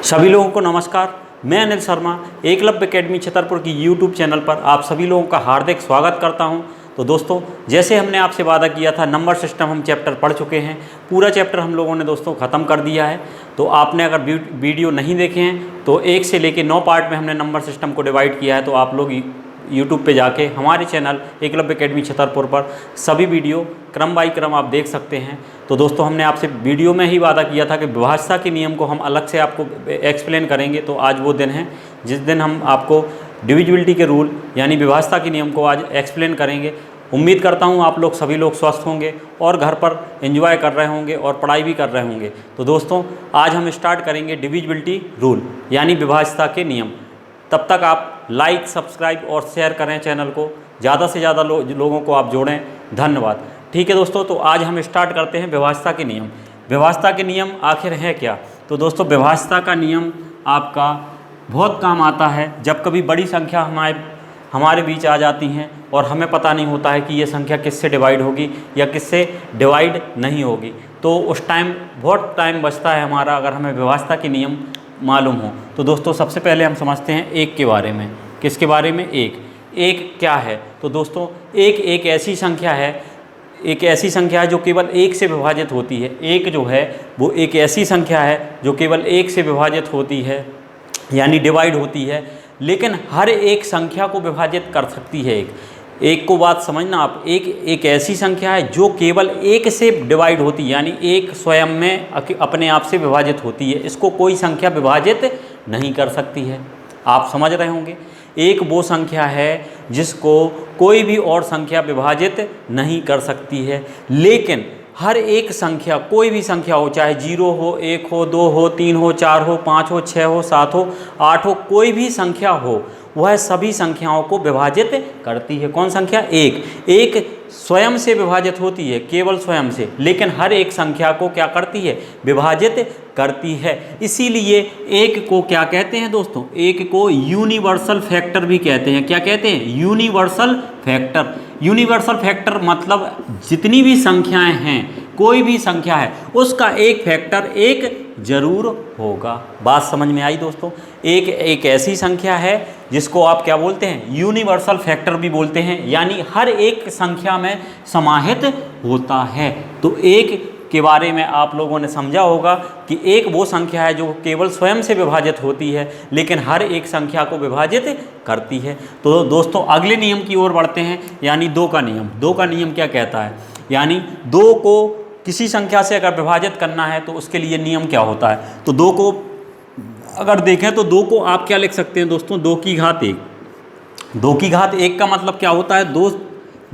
सभी लोगों को नमस्कार। मैं अनिल शर्मा एकलव्य अकेडमी छतरपुर की यूट्यूब चैनल पर आप सभी लोगों का हार्दिक स्वागत करता हूं। तो दोस्तों, जैसे हमने आपसे वादा किया था, नंबर सिस्टम हम चैप्टर पढ़ चुके हैं। पूरा चैप्टर हम लोगों ने दोस्तों ख़त्म कर दिया है। तो आपने अगर वीडियो नहीं देखे हैं तो 1 से लेकर 9 पार्ट में हमने नंबर सिस्टम को डिवाइड किया है। तो आप लोग यूट्यूब पे जाके हमारे चैनल एकलव्य अकेडमी छतरपुर पर सभी वीडियो क्रम बाई क्रम आप देख सकते हैं। तो दोस्तों, हमने आपसे वीडियो में ही वादा किया था कि विभाज्यता के नियम को हम अलग से आपको एक्सप्लेन करेंगे। तो आज वो दिन है जिस दिन हम आपको डिविजिबिलिटी के रूल यानी विभाज्यता के नियम को आज एक्सप्लेन करेंगे। उम्मीद करता हूँ आप लोग सभी लोग स्वस्थ होंगे और घर पर एंजॉय कर रहे होंगे और पढ़ाई भी कर रहे होंगे। तो दोस्तों, आज हम स्टार्ट करेंगे डिविजिबिलिटी रूल यानी विभाज्यता के नियम। तब तक आप लाइक, सब्सक्राइब और शेयर करें चैनल को, ज़्यादा से ज़्यादा लोगों को आप जोड़ें। धन्यवाद। ठीक है दोस्तों, तो आज हम स्टार्ट करते हैं विभाज्यता के नियम। विभाज्यता के नियम आखिर है क्या? तो दोस्तों, विभाज्यता का नियम आपका बहुत काम आता है जब कभी बड़ी संख्या हमारे बीच आ जाती हैं और हमें पता नहीं होता है कि ये संख्या किससे डिवाइड होगी या किससे डिवाइड नहीं होगी। तो उस टाइम बहुत टाइम बचता है हमारा अगर हमें विभाज्यता के नियम मालूम हो। तो दोस्तों, सबसे पहले हम समझते हैं एक के बारे में। किसके बारे में? एक क्या है? तो दोस्तों, एक ऐसी संख्या है जो केवल 1 से विभाजित होती है। एक जो है वो एक ऐसी संख्या है जो केवल 1 से विभाजित होती है यानी डिवाइड होती है, लेकिन हर एक संख्या को विभाजित कर सकती है। एक को बात समझना आप, एक ऐसी संख्या है जो केवल 1 से डिवाइड होती है यानी एक स्वयं में अपने आप से विभाजित होती है। इसको कोई संख्या विभाजित नहीं कर सकती है। आप समझ रहे होंगे, एक वो संख्या है जिसको कोई भी और संख्या विभाजित नहीं कर सकती है। लेकिन हर एक संख्या, कोई भी संख्या हो, चाहे 0 हो, 1 हो, 2 हो, 3 हो, 4 हो, 5 हो, 6 हो, 7 हो, 8 हो, कोई भी संख्या हो, वह सभी संख्याओं को विभाजित करती है। कौन संख्या? एक स्वयं से विभाजित होती है, केवल स्वयं से, लेकिन हर एक संख्या को क्या करती है? विभाजित करती है। इसीलिए एक को क्या कहते हैं दोस्तों? एक को यूनिवर्सल फैक्टर भी कहते हैं। क्या कहते हैं? Universal factor. यूनिवर्सल फैक्टर मतलब जितनी भी संख्याएं हैं, कोई भी संख्या है, उसका एक फैक्टर एक जरूर होगा। बात समझ में आई दोस्तों? एक ऐसी संख्या है जिसको आप क्या बोलते हैं? यूनिवर्सल फैक्टर भी बोलते हैं, यानी हर एक संख्या में समाहित होता है। तो एक के बारे में आप लोगों ने समझा होगा कि एक वो संख्या है जो केवल स्वयं से विभाजित होती है लेकिन हर एक संख्या को विभाजित करती है। तो दोस्तों, अगले नियम की ओर बढ़ते हैं, यानी 2 का नियम। 2 का नियम क्या कहता है? यानी 2 को किसी संख्या से अगर विभाजित करना है तो उसके लिए नियम क्या होता है? तो 2 को अगर देखें तो 2 को आप क्या लिख सकते हैं दोस्तों? 2 की घात 1। 2 की घात 1 का मतलब क्या होता है?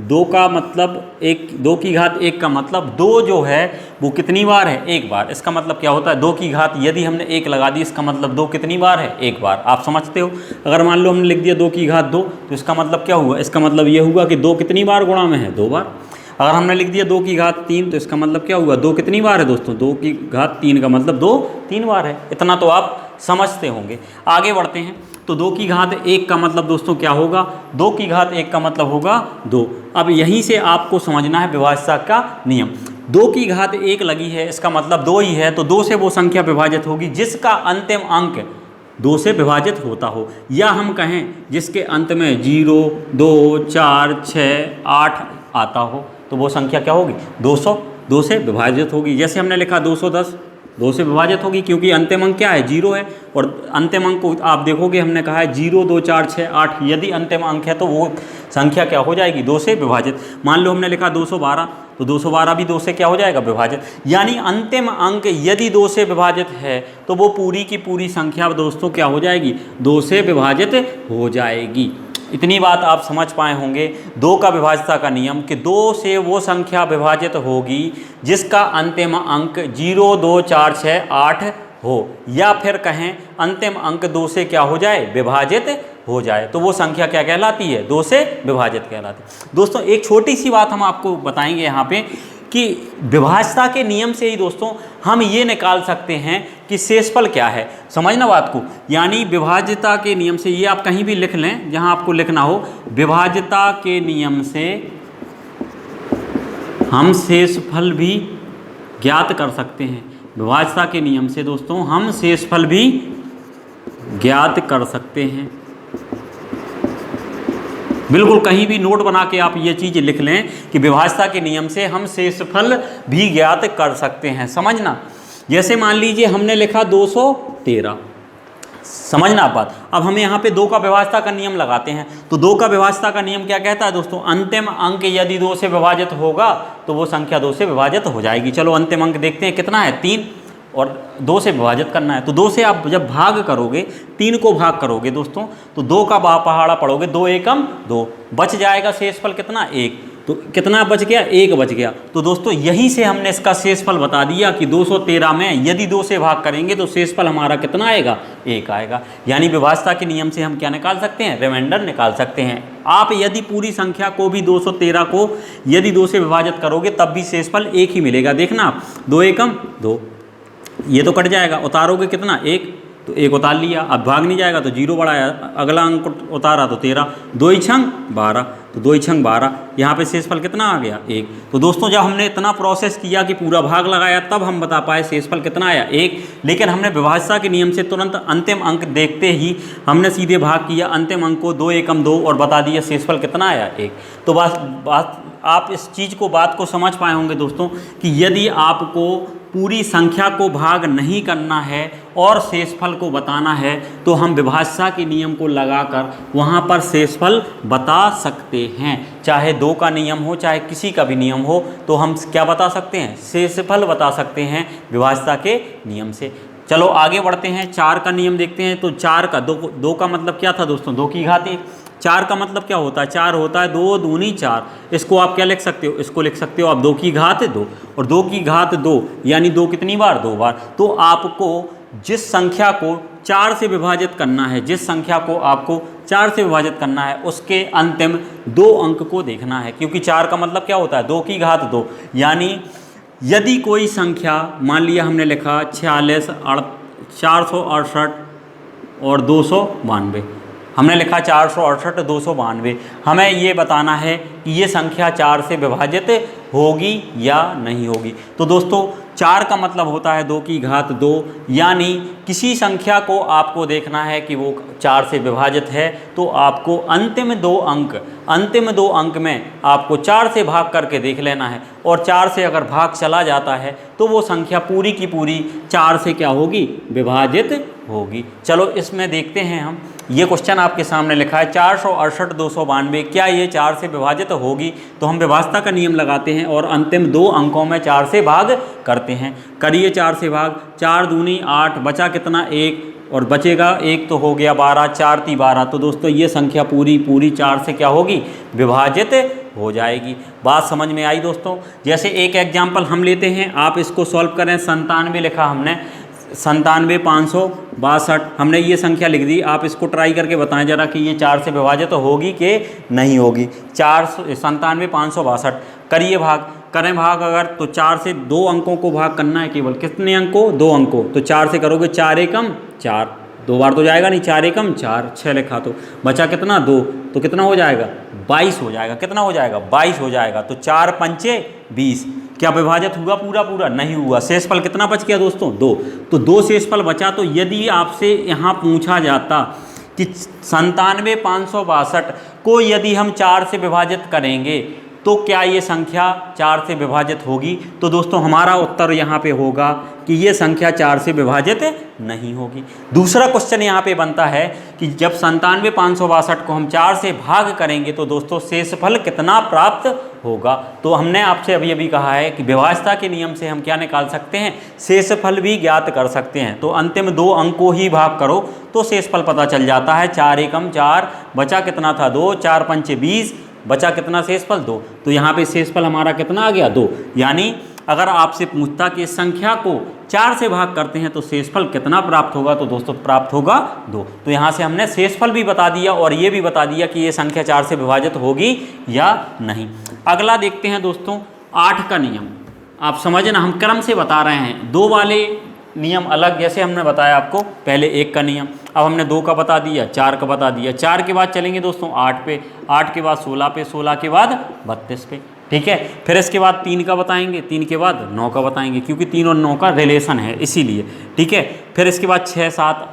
2 का मतलब 2 की घात 1 का मतलब 2 जो है वो कितनी बार है? 1 बार। इसका मतलब क्या होता है? 2 की घात यदि हमने 1 लगा दी, इसका मतलब 2 कितनी बार है? 1 बार। आप समझते हो? अगर मान लो हमने लिख दिया 2 की घात 2, तो इसका मतलब क्या हुआ? इसका मतलब ये हुआ कि 2 कितनी बार गुणा में है? 2 बार। अगर हमने लिख दिया 2 की घात 3, तो इसका मतलब क्या हुआ? 2 कितनी बार है दोस्तों? 2 की घात 3 का मतलब 2 3 बार है। इतना तो आप समझते होंगे। आगे बढ़ते हैं। तो 2 की घात 1 का मतलब दोस्तों क्या होगा? 2 की घात 1 का मतलब होगा 2। अब यहीं से आपको समझना है विभाज्यता का नियम। 2 की घात 1 लगी है, इसका मतलब 2 ही है, तो 2 से वो संख्या विभाजित होगी जिसका अंतिम अंक 2 से विभाजित होता हो, या हम कहें जिसके अंत में 0, 2, 4, 6, 8 आता हो, तो वो संख्या क्या होगी? 2 से विभाजित होगी। जैसे हमने लिखा 210, 2 से विभाजित होगी क्योंकि अंतिम अंक क्या है? 0 है। और अंतिम अंक को आप देखोगे, हमने कहा है 0, 2, 4, 6, 8, यदि अंतिम अंक है तो वो संख्या क्या हो जाएगी? 2 से विभाजित। मान लो हमने लिखा 212, तो 212 भी 2 से क्या हो जाएगा? विभाजित। यानी अंतिम अंक यदि 2 से विभाजित है तो वो पूरी की पूरी संख्या दोस्तों क्या हो जाएगी? 2 से विभाजित हो जाएगी। इतनी बात आप समझ पाए होंगे 2 का विभाज्यता का नियम कि 2 से वो संख्या विभाजित होगी जिसका अंतिम अंक 0, 2, 4, 6, 8 हो, या फिर कहें अंतिम अंक 2 से क्या हो जाए? विभाजित हो जाए, तो वो संख्या क्या कहलाती है? 2 से विभाजित कहलाती है। दोस्तों, एक छोटी सी बात हम आपको बताएंगे यहाँ पे कि विभाज्यता के नियम से ही दोस्तों हम ये निकाल सकते हैं कि शेषफल क्या है। समझना बात को, यानी विभाज्यता के नियम से, ये आप कहीं भी लिख लें जहां आपको लिखना हो, विभाज्यता के नियम से हम शेषफल भी ज्ञात कर सकते हैं। विभाज्यता के नियम से दोस्तों हम शेषफल भी ज्ञात कर सकते हैं। बिल्कुल कहीं भी नोट बना के आप ये चीज़ लिख लें कि विभाज्यता के नियम से हम शेषफल भी ज्ञात कर सकते हैं। समझना, जैसे मान लीजिए हमने लिखा 213, समझना बात। अब हमें यहाँ पे 2 का विभाज्यता का नियम लगाते हैं। तो 2 का विभाज्यता का नियम क्या कहता है दोस्तों? अंतिम अंक यदि 2 से विभाजित होगा तो वो संख्या 2 से विभाजित हो जाएगी। चलो अंतिम अंक देखते हैं कितना है, 3, और 2 से विभाजित करना है। तो 2 से आप जब भाग करोगे, 3 को भाग करोगे दोस्तों, तो 2 का पहाड़ा पढ़ोगे, 2 एकम 2, बच जाएगा शेषफल कितना, 1। तो कितना बच गया, 1 बच गया। तो दोस्तों यहीं से हमने इसका शेषफल बता दिया कि 213 में यदि 2 से भाग करेंगे तो शेषफल हमारा कितना आएगा, 1 आएगा। यानी विभाज्यता के नियम से हम क्या निकाल सकते हैं, रिमाइंडर निकाल सकते हैं। आप यदि पूरी संख्या को भी 213 को यदि 2 से विभाजित करोगे तब भी शेषफल 1 ही मिलेगा। देखना आप, 2 एकम 2, ये तो कट जाएगा, उतारोगे कितना, 1, तो 1 उतार लिया। अब भाग नहीं जाएगा तो 0 बढ़ाया, अगला अंक उतारा तो 13, 2 छंग 12, तो 2 छंग 12, यहाँ पे शेषफल कितना आ गया, 1। तो दोस्तों जब हमने इतना प्रोसेस किया कि पूरा भाग लगाया तब हम बता पाए शेषफल कितना आया, 1। लेकिन हमने विभाज्यता के नियम से तुरंत अंतिम अंक देखते ही हमने सीधे भाग किया अंतिम अंक को, 2 एकम 2, और बता दिया शेषफल कितना आया, 1। तो बात आप इस चीज़ को, बात को समझ पाए होंगे दोस्तों कि यदि आपको पूरी संख्या को भाग नहीं करना है और शेषफल को बताना है तो हम विभाज्यता के नियम को लगाकर वहाँ पर शेषफल बता सकते हैं। चाहे 2 का नियम हो, चाहे किसी का भी नियम हो, तो हम क्या बता सकते हैं, शेषफल बता सकते हैं विभाज्यता के नियम से। चलो आगे बढ़ते हैं, 4 का नियम देखते हैं। तो 4 का 2 का मतलब क्या था दोस्तों, 2 की घात 1। 4 का मतलब क्या होता है, 4 होता है 2 दूनी 4। इसको आप क्या लिख सकते हो, इसको लिख सकते हो आप 2 की घात 2, और 2 की घात 2 यानी 2 कितनी बार, 2 बार। तो आपको जिस संख्या को 4 से विभाजित करना है, जिस संख्या को आपको 4 से विभाजित करना है उसके अंतिम 2 अंक को देखना है, क्योंकि 4 का मतलब क्या होता है, 2 की घात 2। यानी यदि कोई संख्या, मान लिया हमने लिखा 46, 468 और 292, हमने लिखा 468 292, हमें ये बताना है कि ये संख्या 4 से विभाजित होगी या नहीं होगी। तो दोस्तों 4 का मतलब होता है 2 की घात 2, यानी किसी संख्या को आपको देखना है कि वो 4 से विभाजित है तो आपको अंतिम 2 अंक में आपको 4 से भाग करके देख लेना है, और 4 से अगर भाग चला जाता है तो वो संख्या पूरी की पूरी 4 से क्या होगी, विभाजित होगी। चलो इसमें देखते हैं हम, ये क्वेश्चन आपके सामने लिखा है 468 292, क्या ये 4 से विभाजित होगी? तो हम विभाज्यता का नियम लगाते हैं और अंतिम 2 अंकों में 4 से भाग करते हैं। करिए 4 से भाग, 4 दूनी 8, बचा कितना, 1, और बचेगा 1 तो हो गया 12, 4 × 12। तो दोस्तों ये संख्या पूरी 4 से क्या होगी, विभाजित हो जाएगी। बात समझ में आई दोस्तों? जैसे एक एग्जाम्पल हम लेते हैं, आप इसको सॉल्व करें। 97 लिखा हमने, 97 562, हमने ये संख्या लिख दी। आप इसको ट्राई करके बताएं जरा कि ये 4 से विभाजित तो होगी कि नहीं होगी। 97 562, करिए भाग, करें भाग अगर, तो 4 से 2 अंकों को भाग करना है, केवल कितने अंकों, 2 अंकों। तो 4 से करोगे 4 एकम 4, 2 बार तो जाएगा नहीं, 4 एकम 4, 6 लिखा तो बचा कितना, 2, तो कितना हो जाएगा, 22 हो जाएगा। कितना हो जाएगा, 22 हो जाएगा। तो 4 पंचे 20, क्या विभाजित हुआ पूरा? नहीं हुआ। शेषफल कितना बच गया दोस्तों, 2। तो 2 शेषफल बचा। तो यदि आपसे यहाँ पूछा जाता कि 97 562 को यदि हम 4 से विभाजित करेंगे तो क्या ये संख्या 4 से विभाजित होगी? तो दोस्तों हमारा उत्तर यहाँ पे होगा कि ये संख्या 4 से विभाजित नहीं होगी। दूसरा क्वेश्चन यहाँ पे बनता है कि जब 97 562 को हम 4 से भाग करेंगे तो दोस्तों शेषफल कितना प्राप्त होगा? तो हमने आपसे अभी कहा है कि विभाज्यता के नियम से हम क्या निकाल सकते हैं, शेषफल भी ज्ञात कर सकते हैं। तो अंतिम 2 अंक को ही भाग करो तो शेषफल पता चल जाता है। 4 एकम 4, बचा कितना था, 2, 4 पंचे 20, बचा कितना शेषफल, 2। तो यहाँ पे शेषफल हमारा कितना आ गया, 2। यानी अगर आपसे पूछता कि इस संख्या को 4 से भाग करते हैं तो शेषफल कितना प्राप्त होगा, तो दोस्तों प्राप्त होगा 2। तो यहाँ से हमने शेषफल भी बता दिया और ये भी बता दिया कि ये संख्या 4 से विभाजित होगी या नहीं। अगला देखते हैं दोस्तों 8 का नियम। आप समझना, हम क्रम से बता रहे हैं, 2 वाले नियम अलग, जैसे हमने बताया आपको पहले 1 का नियम, अब हमने 2 का बता दिया, 4 का बता दिया। 4 के बाद चलेंगे दोस्तों 8 पे, 8 के बाद 16 पे, 16 के बाद 32 पे, ठीक है। फिर इसके बाद 3 का बताएंगे, 3 के बाद 9 का बताएंगे, क्योंकि 3 और 9 का रिलेशन है इसीलिए, ठीक है। फिर इसके बाद 6 7,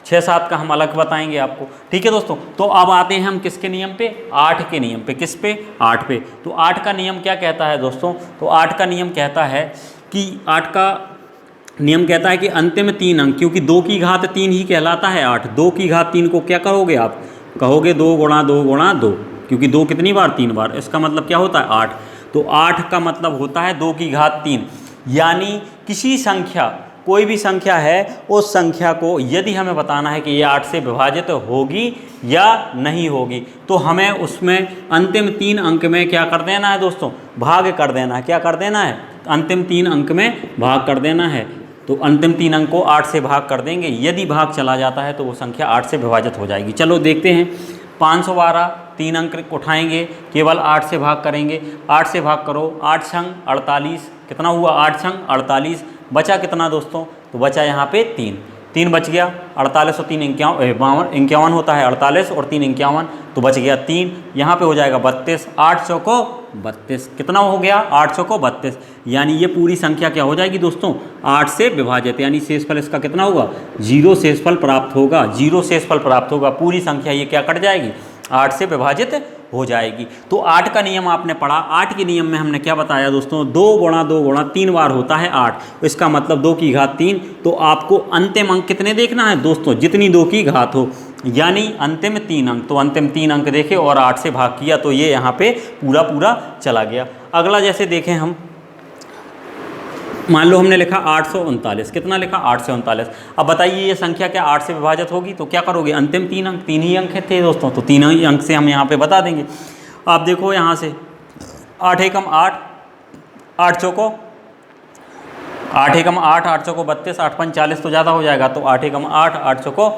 6-7 का हम अलग बताएंगे आपको। ठीक है दोस्तों, तो अब आते हैं हम किसके नियम पे, 8 के नियम पे। किस पे, 8 पे। तो 8 का नियम क्या कहता है दोस्तों, तो 8 का नियम कहता है कि 8 का नियम कहता है कि अंतिम 3 अंक, क्योंकि 2 की घात 3 ही कहलाता है 8, 2 की घात 3 को क्या करोगे आप, कहोगे 2 गुणा 2 गुणा 2, क्योंकि 2 कितनी बार, 3 बार, इसका मतलब क्या होता है 8। तो 8 का मतलब होता है 2 की घात 3, यानी किसी संख्या, कोई भी संख्या है, उस संख्या को यदि हमें बताना है कि ये 8 से विभाजित होगी या नहीं होगी, तो हमें उसमें अंतिम 3 अंक में क्या कर देना है दोस्तों, भाग कर देना है। क्या कर देना है, अंतिम 3 अंक में भाग कर देना है। तो अंतिम 3 अंक को 8 से भाग कर देंगे, यदि भाग चला जाता है तो वो संख्या 8 से विभाजित हो जाएगी। चलो देखते हैं, 512, 3 अंक उठाएंगे, केवल 8 से भाग करेंगे। 8 से भाग करो, 8 छंग 48, कितना हुआ, 8 छंग 48, बचा कितना दोस्तों, तो बचा यहाँ पे 3 बच गया। 48 और 3 51 होता है, 48 और 3 51, तो बच गया 3, यहाँ पे हो जाएगा 32, 8 चौको 32, कितना हो गया, 8 चौको 32, यानी ये पूरी संख्या क्या हो जाएगी दोस्तों, 8 से विभाजित, यानी शेषफल इसका कितना होगा, 0 शेषफल प्राप्त होगा, 0 शेषफल प्राप्त होगा। पूरी संख्या ये क्या कट जाएगी, 8 से विभाजित हो जाएगी। तो 8 का नियम आपने पढ़ा। 8 के नियम में हमने क्या बताया दोस्तों, 2 गुणा 2 गुणा 3 बार होता है 8, इसका मतलब 2 की घात 3। तो आपको अंतिम अंक कितने देखना है दोस्तों, जितनी 2 की घात हो, यानी अंतिम 3 अंक। तो अंतिम 3 अंक देखे और 8 से भाग किया, तो ये यहाँ पे पूरा पूरा चला गया। अगला जैसे देखें हम, मान लो हमने लिखा 839, कितना लिखा, 839। अब बताइए ये संख्या क्या 8 से विभाजित होगी, तो क्या करोगे, अंतिम 3 अंक, 3 ही अंक थे दोस्तों, तो 3 ही अंक से हम यहाँ पे बता देंगे। आप देखो यहाँ से 8 एकम 8, 8 चौको 8 एकम 8, 8 चौको 32, 8 पंच 40 तो ज़्यादा हो जाएगा, तो 8 एकम 8, 8 चौको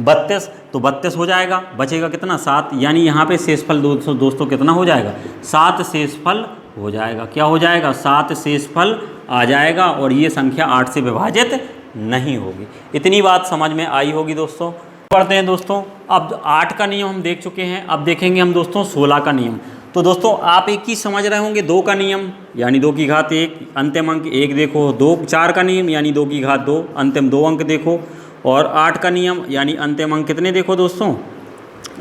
32, तो 32 हो जाएगा, बचेगा कितना, 7, यानी यहाँ पे शेषफल दोस्तों कितना हो जाएगा, 7 शेषफल हो जाएगा। क्या हो जाएगा, 7 शेषफल आ जाएगा, और ये संख्या 8 से विभाजित नहीं होगी। इतनी बात समझ में आई होगी दोस्तों। पढ़ते हैं दोस्तों, अब 8 का नियम हम देख चुके हैं, अब देखेंगे हम दोस्तों 16 का नियम। तो दोस्तों आप एक चीज़ समझ रहे होंगे, 2 का नियम यानी 2 की घात 1, अंतिम अंक 1 देखो, 2 4 का नियम यानी 2 की घात 2, अंतिम 2 अंक देखो, और 8 का नियम यानी अंतिम अंक कितने देखो दोस्तों,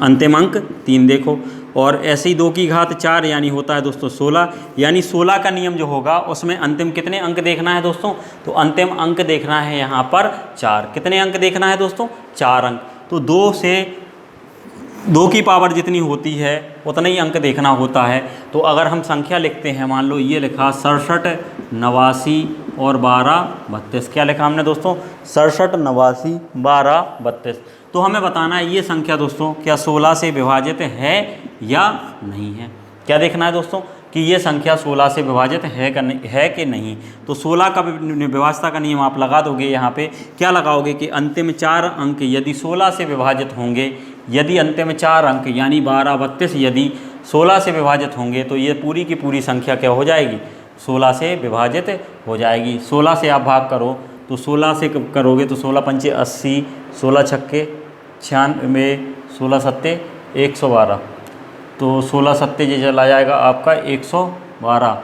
अंतिम अंक 3 देखो, और ऐसे ही 2 की घात 4 यानी होता है दोस्तों 16, यानी 16 का नियम जो होगा उसमें अंतिम कितने अंक देखना है दोस्तों, तो अंतिम अंक देखना है यहाँ पर 4। कितने अंक देखना है दोस्तों, 4 अंक। तो 2 से 2 की पावर जितनी होती है उतना ही अंक देखना होता है। तो अगर हम संख्या लिखते हैं, मान लो ये लिखा 67, 89 और 12, 32, क्या लिखा हमने दोस्तों, 67, 89, 12, 32। तो हमें बताना है ये संख्या दोस्तों क्या 16 से विभाजित है या नहीं है। क्या देखना है दोस्तों कि ये संख्या 16 से विभाजित है कि नहीं। तो 16 का विभाज्यता का नियम आप लगा दोगे, यहाँ पे क्या लगाओगे कि अंतिम 4 अंक यदि 16 से विभाजित होंगे, यदि अंतिम 4 अंक यानी 12, 32 यदि 16 से विभाजित होंगे, तो ये पूरी की पूरी संख्या क्या हो जाएगी, 16 से विभाजित हो जाएगी। 16 से आप भाग करो, तो 16 से करोगे तो 16 पंचे 80, 16 छक्के 96, 16 सत्ते 112, तो 16 सत्ते ये चला जाएगा आपका 112,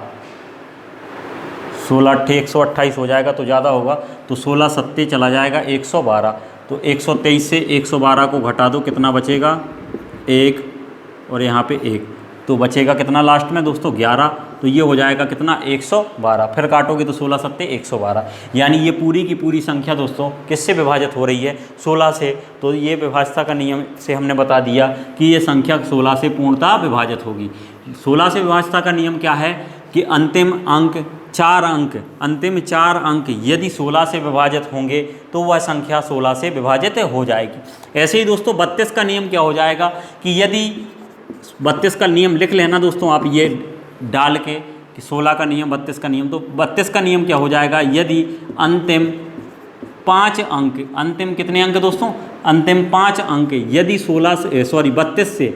16 अट्ठे 128 हो जाएगा, तो ज़्यादा होगा, तो 16 सत्ते चला जाएगा 112। तो 123 से 112 को घटा दो, कितना बचेगा, 1, और यहाँ पे 1, तो बचेगा कितना लास्ट में दोस्तों, 11। तो ये हो जाएगा कितना, 112। फिर काटोगे तो 16 सत्ते 112, यानी ये पूरी की पूरी संख्या दोस्तों किससे विभाजित हो रही है, 16 से। तो ये विभाज्यता का नियम से हमने बता दिया कि ये संख्या 16 से पूर्णतः विभाजित होगी। 16 से विभाज्यता का नियम क्या है कि अंतिम अंक 4 अंक, अंतिम 4 अंक यदि 16 से विभाजित होंगे तो वह संख्या 16 से विभाजित हो जाएगी। ऐसे ही दोस्तों 32 का नियम क्या हो जाएगा कि यदि 32 का नियम लिख लेना दोस्तों आप ये डाल के कि 16 का नियम 32 का नियम, तो 32 का नियम क्या हो जाएगा, यदि अंतिम 5 अंक, अंतिम कितने अंक दोस्तों, अंतिम 5 अंक यदि 32 से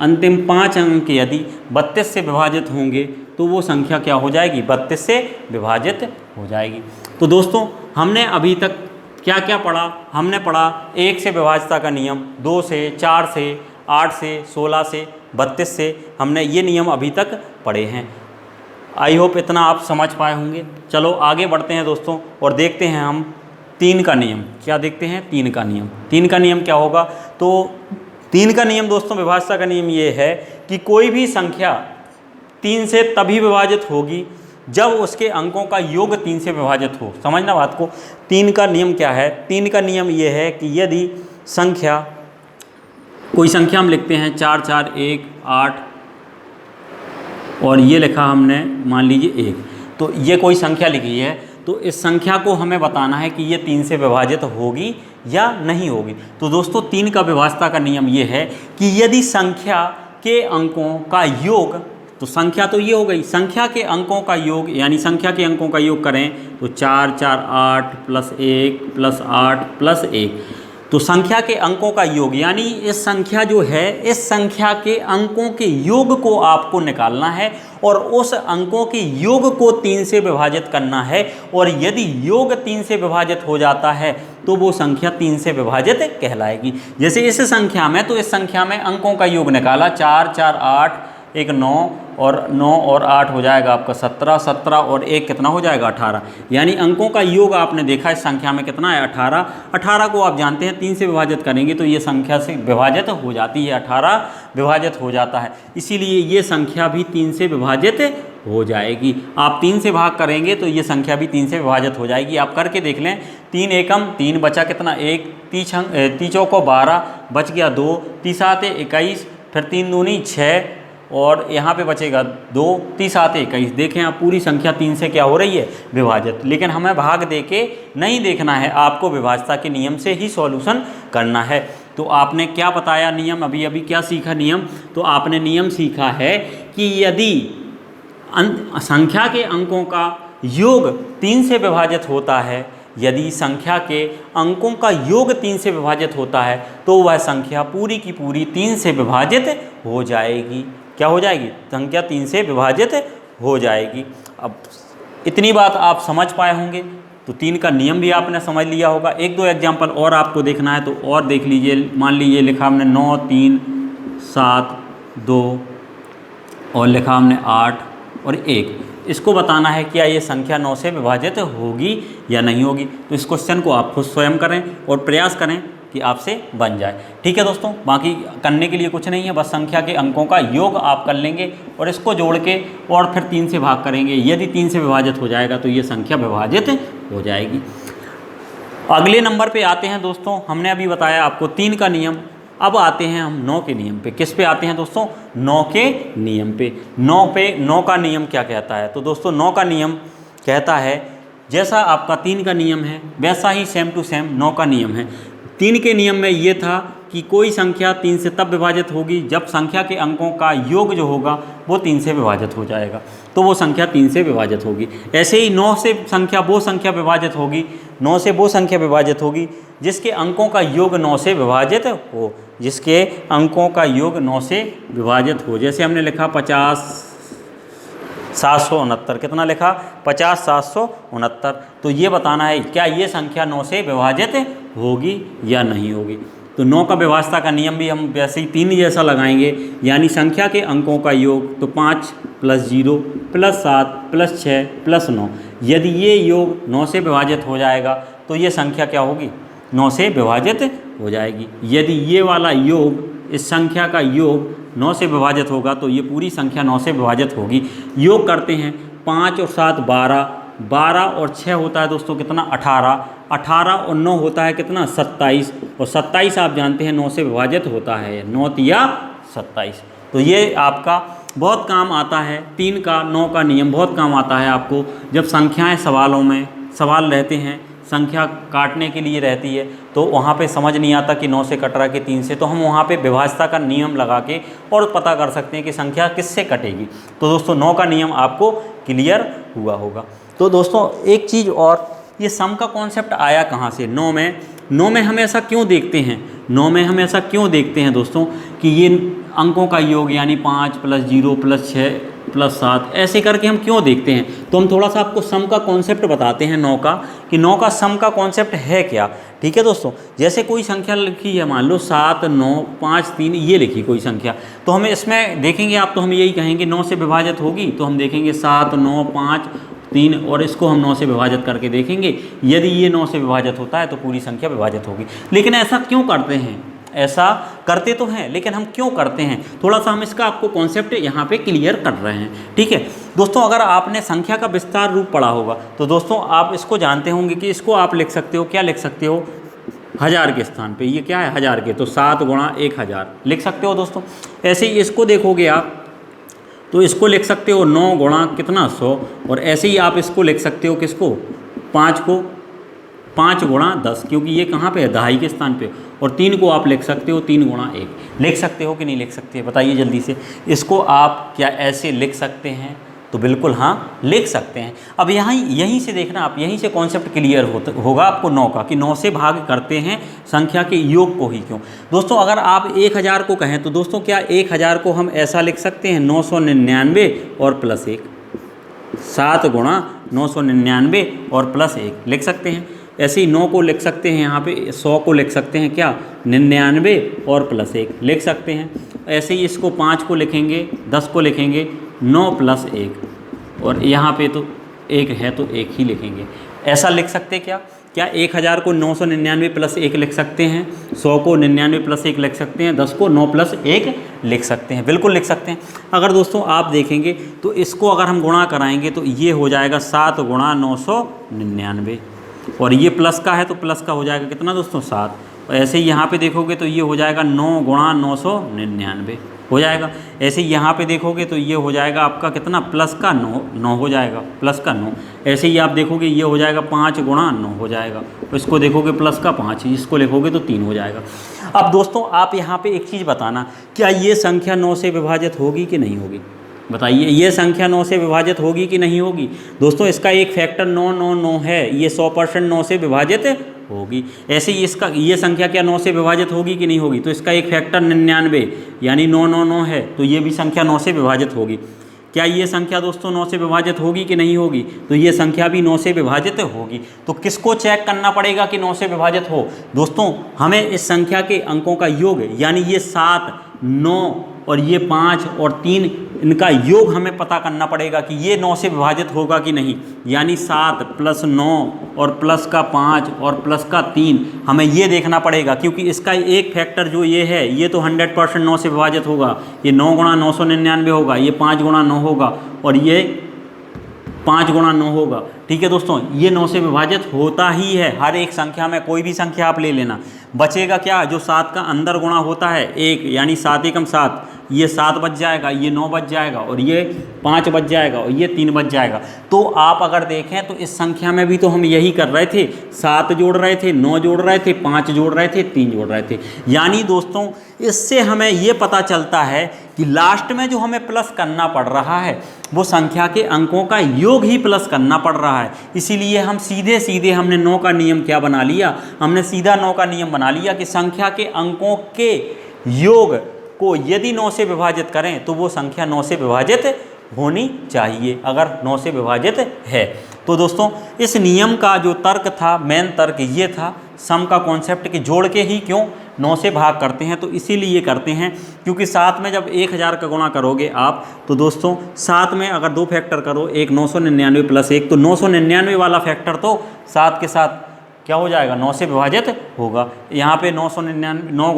अंतिम 5 अंक यदि 32 से विभाजित होंगे तो वो संख्या क्या हो जाएगी, 32 से विभाजित हो जाएगी। तो दोस्तों हमने अभी तक क्या क्या पढ़ा, हमने पढ़ा 1 से विभाज्यता का नियम, 2 से, 4 से, 8 से, 16 से, 32 से, हमने ये नियम अभी तक पढ़े हैं। आई होप इतना आप समझ पाए होंगे। चलो आगे बढ़ते हैं दोस्तों और देखते हैं हम तीन का नियम। क्या देखते हैं? तीन का नियम। तीन का नियम क्या होगा? तो तीन का नियम दोस्तों, विभाज्यता का नियम ये है कि कोई भी संख्या 3 से तभी विभाजित होगी जब उसके अंकों का योग 3 से विभाजित हो। समझना बात को। तीन का नियम क्या है? तीन का नियम ये है कि यदि संख्या, कोई संख्या हम लिखते हैं 4 4 1 8 और ये लिखा हमने मान लीजिए 1, तो ये कोई संख्या लिखी है, तो इस संख्या को हमें बताना है कि ये 3 से विभाजित होगी या नहीं होगी। तो दोस्तों तीन का विभाज्यता का नियम ये है कि यदि संख्या के अंकों का योग, तो संख्या तो ये हो गई, संख्या के अंकों का योग यानी संख्या के अंकों का योग करें तो 4 4 8 प्लस 1 प्लस 8 प्लस 1, तो संख्या के अंकों का योग यानी इस संख्या जो है, इस संख्या के अंकों के योग को आपको निकालना है और उस अंकों के योग को 3 से विभाजित करना है। और यदि योग 3 से विभाजित हो जाता है तो वो संख्या 3 से विभाजित कहलाएगी। जैसे इस संख्या में, तो इस संख्या में अंकों का योग निकाला, 4 4 8 1 9 और 9 और 8 हो जाएगा आपका 17, 17 और 1 कितना हो जाएगा 18, यानी अंकों का योग आपने देखा इस संख्या में कितना है 18। 18 को आप जानते हैं 3 से विभाजित करेंगे तो ये संख्या से विभाजित हो जाती है, 18 विभाजित हो जाता है, इसीलिए ये संख्या भी 3 से विभाजित हो जाएगी। आप 3 से भाग करेंगे तो ये संख्या भी 3 से विभाजित हो जाएगी। आप करके देख लें, 3 एकम 3 बचा कितना 1, 3 चौको 12 बच गया 2, 3 7 21, फिर 3 दूनी 6 और यहाँ पे बचेगा 2, 3 7 21। देखें आप पूरी संख्या 3 से क्या हो रही है विभाजित, लेकिन हमें भाग दे के नहीं देखना है, आपको विभाज्यता के नियम से ही सॉल्यूशन करना है। तो आपने क्या बताया नियम, अभी अभी क्या सीखा नियम? तो आपने नियम सीखा है कि यदि संख्या के अंकों का योग 3 से विभाजित होता है, यदि संख्या के अंकों का योग 3 से विभाजित होता है तो वह संख्या पूरी की पूरी 3 से विभाजित हो जाएगी। क्या हो जाएगी? संख्या 3 से विभाजित हो जाएगी। अब इतनी बात आप समझ पाए होंगे, तो तीन का नियम भी आपने समझ लिया होगा। एक दो एग्जाम्पल और आपको देखना है तो और देख लीजिए। मान लीजिए लिखा हमने 9 3 7 2 और लिखा हमने 8 और 1, इसको बताना है क्या ये संख्या 9 से विभाजित होगी या नहीं होगी। तो इस क्वेश्चन को आप खुद स्वयं करें और प्रयास करें कि आपसे बन जाए। ठीक है दोस्तों, बाकी करने के लिए कुछ नहीं है, बस संख्या के अंकों का योग आप कर लेंगे और इसको जोड़ के और फिर 3 से भाग करेंगे। यदि 3 से विभाजित हो जाएगा तो ये संख्या विभाजित हो जाएगी। अगले नंबर पे आते हैं दोस्तों, हमने अभी बताया आपको 3 का नियम। अब आते हैं हम 9 के नियम पे। किस पे आते हैं दोस्तों? 9 के नियम पे। 9 का नियम क्या कहता है? तो दोस्तों 9 का नियम कहता है, जैसा आपका 3 का नियम है वैसा ही सेम टू सेम 9 का नियम है। 3 के नियम में ये था कि कोई संख्या 3 से तब विभाजित होगी जब संख्या के अंकों का योग जो होगा वो 3 से विभाजित हो जाएगा, तो वो संख्या 3 से विभाजित होगी। ऐसे ही 9 से संख्या वो संख्या विभाजित होगी, 9 से वो संख्या विभाजित होगी जिसके अंकों का योग 9 से विभाजित हो, जिसके अंकों का योग 9 से विभाजित हो। जैसे हमने लिखा 50 769, कितना लिखा 50 769, तो ये बताना है क्या ये संख्या 9 से विभाजित होगी या नहीं होगी। तो 9 का विभाज्यता का नियम भी हम वैसे ही 3 जैसा लगाएंगे, यानी संख्या के अंकों का योग तो 5 + 0 + 7 + 6 + 9, यदि ये योग 9 से विभाजित हो जाएगा तो ये संख्या क्या होगी 9 से विभाजित हो जाएगी। यदि ये वाला योग, इस संख्या का योग 9 से विभाजित होगा तो ये पूरी संख्या 9 से विभाजित होगी। योग करते हैं, 5 और 7 12, 12 और 6 होता है दोस्तों कितना 18, 18 और 9 होता है कितना 27, और 27 आप जानते हैं 9 से विभाजित होता है, 9 या 27। तो ये आपका बहुत काम आता है, 3 का 9 का नियम बहुत काम आता है आपको जब संख्याएं सवालों में सवाल रहते हैं, संख्या काटने के लिए रहती है तो वहाँ पे समझ नहीं आता कि 9 से कट रहा है कि 3 से, तो हम वहाँ पे विभाज्यता का नियम लगा के और पता कर सकते हैं कि संख्या किससे कटेगी। तो दोस्तों 9 का नियम आपको क्लियर हुआ होगा। तो दोस्तों एक चीज़ और, ये सम का कॉन्सेप्ट आया कहाँ से 9 में? 9 में हम ऐसा क्यों देखते हैं, 9 में हम ऐसा क्यों देखते हैं दोस्तों कि ये अंकों का योग यानी 5 + 0 + 6 + 7 ऐसे करके हम क्यों देखते हैं? तो हम थोड़ा सा आपको सम का कॉन्सेप्ट बताते हैं 9 का, कि 9 का सम का कॉन्सेप्ट है क्या। ठीक है दोस्तों, जैसे कोई संख्या लिखी है, मान लो 7 9 5 3, ये लिखी कोई संख्या, तो हमें इसमें देखेंगे आप तो हम यही कहेंगे 9 से विभाजित होगी, तो हम देखेंगे 7 9 5 3 और इसको हम 9 से विभाजित करके देखेंगे। यदि ये 9 से विभाजित होता है तो पूरी संख्या विभाजित होगी। लेकिन ऐसा क्यों करते हैं? ऐसा करते तो हैं, लेकिन हम क्यों करते हैं, थोड़ा सा हम इसका आपको कॉन्सेप्ट यहाँ पे क्लियर कर रहे हैं। ठीक है दोस्तों, अगर आपने संख्या का विस्तार रूप पढ़ा होगा तो दोस्तों आप इसको जानते होंगे कि इसको आप लिख सकते हो, क्या लिख सकते हो, 1000 के स्थान पे ये क्या है 1000 के, तो 7 गुणा 1000 लिख सकते हो दोस्तों। ऐसे ही इसको देखोगे आप तो इसको लिख सकते हो 9 गुणा कितना 100, और ऐसे ही आप इसको लिख सकते हो किसको, 5 को 5 गुणा 10, क्योंकि ये कहाँ पे है दहाई के स्थान पे, और 3 को आप लिख सकते हो 3 गुणा 1। लिख सकते हो कि नहीं लिख सकते, बताइए जल्दी से। इसको आप क्या ऐसे लिख सकते हैं, तो बिल्कुल हाँ लिख सकते हैं। अब यहीं से देखना, आप यहीं से कॉन्सेप्ट क्लियर होगा आपको 9 का, कि 9 से भाग करते हैं संख्या के योग को ही क्यों। दोस्तों अगर आप 1000 को कहें तो दोस्तों क्या 1000 को हम ऐसा लिख सकते हैं 999 और प्लस 1, 7 गुणा 999 और प्लस 1 लिख सकते हैं। ऐसे ही 9 को लिख सकते हैं, यहाँ पे 100 को लिख सकते हैं क्या 99 और प्लस 1 लिख सकते हैं। ऐसे ही इसको 5 को लिखेंगे, 10 को लिखेंगे 9 प्लस 1, और यहाँ पे तो 1 है तो 1 ही लिखेंगे। ऐसा लिख सकते क्या, क्या 1000 को 999 प्लस 1 लिख सकते हैं, 100 को 99 प्लस 1 लिख सकते हैं, 10 को 9 प्लस 1 लिख सकते हैं, बिल्कुल लिख सकते हैं। अगर दोस्तों आप देखेंगे तो इसको अगर हम गुणा कराएंगे तो ये हो जाएगा 7 गुणा 999, और ये प्लस का है तो प्लस का हो जाएगा कितना दोस्तों 7, और ऐसे ही यहाँ पे देखोगे तो ये हो जाएगा 9 गुणा 999 हो जाएगा। ऐसे ही यहाँ पे देखोगे तो ये हो जाएगा आपका कितना प्लस का 9 हो जाएगा, प्लस का 9। ऐसे ही आप देखोगे ये हो जाएगा 5 गुणा 9 हो जाएगा, तो इसको देखोगे प्लस का 5, इसको लिखोगे तो 3 हो जाएगा। अब दोस्तों आप यहाँ पे एक चीज़ बताना, क्या ये संख्या 9 से विभाजित होगी कि नहीं होगी, बताइए ये संख्या 9 से विभाजित होगी कि नहीं होगी। दोस्तों इसका एक फैक्टर 999 है, ये 100% 9 से विभाजित होगी। ऐसे ही इसका ये संख्या क्या 9 से विभाजित होगी कि नहीं होगी, तो इसका एक फैक्टर 99 यानी 999 है, तो ये भी संख्या 9 से विभाजित होगी। क्या ये संख्या दोस्तों 9 से विभाजित होगी कि नहीं होगी, तो ये संख्या भी 9 से विभाजित होगी। तो किसको चेक करना पड़ेगा कि 9 से विभाजित हो, दोस्तों हमें इस संख्या के अंकों का योग यानी ये 7, 9 और ये 5 और 3 इनका योग हमें पता करना पड़ेगा कि ये 9 से विभाजित होगा कि नहीं। यानी 7 प्लस 9 और प्लस का 5 और प्लस का 3 हमें ये देखना पड़ेगा, क्योंकि इसका एक फैक्टर जो ये है ये तो 100% 9 से विभाजित होगा। ये 9 गुणा 999 होगा, ये 5 गुणा 9 होगा, और ये 5 गुणा 9 होगा। ठीक है दोस्तों, ये 9 से विभाजित होता ही है। हर एक संख्या में कोई भी संख्या आप ले लेना, बचेगा क्या जो 7 का अंदर गुणा होता है 1, यानी 7 एकम 7, ये 7 बच जाएगा, ये 9 बच जाएगा, और ये 5 बच जाएगा, और ये 3 बच जाएगा। तो आप अगर देखें तो इस संख्या में भी तो हम यही कर रहे थे, 7 जोड़ रहे थे, 9 जोड़ रहे थे, 5 जोड़ रहे थे, 3 जोड़ रहे थे। यानी दोस्तों इससे हमें ये पता चलता है कि लास्ट में जो हमें प्लस करना पड़ रहा है वो संख्या के अंकों का योग ही प्लस करना पड़ रहा है। इसीलिए हम सीधे सीधे हमने 9 का नियम क्या बना लिया, हमने सीधा 9 का नियम बना लिया कि संख्या के अंकों के योग को यदि 9 से विभाजित करें तो वो संख्या 9 से विभाजित होनी चाहिए, अगर 9 से विभाजित है। तो दोस्तों इस नियम का जो तर्क था, मेन तर्क ये था सम का कॉन्सेप्ट कि जोड़ के ही क्यों 9 से भाग करते हैं। तो इसीलिए करते हैं क्योंकि 7 में जब 1000 का गुणा करोगे आप तो दोस्तों 7 में अगर 2 फैक्टर करो, एक 999 प्लस 1, तो 999 वाला फैक्टर तो 7 के साथ क्या हो जाएगा 9 से विभाजित होगा। यहाँ पे 999 9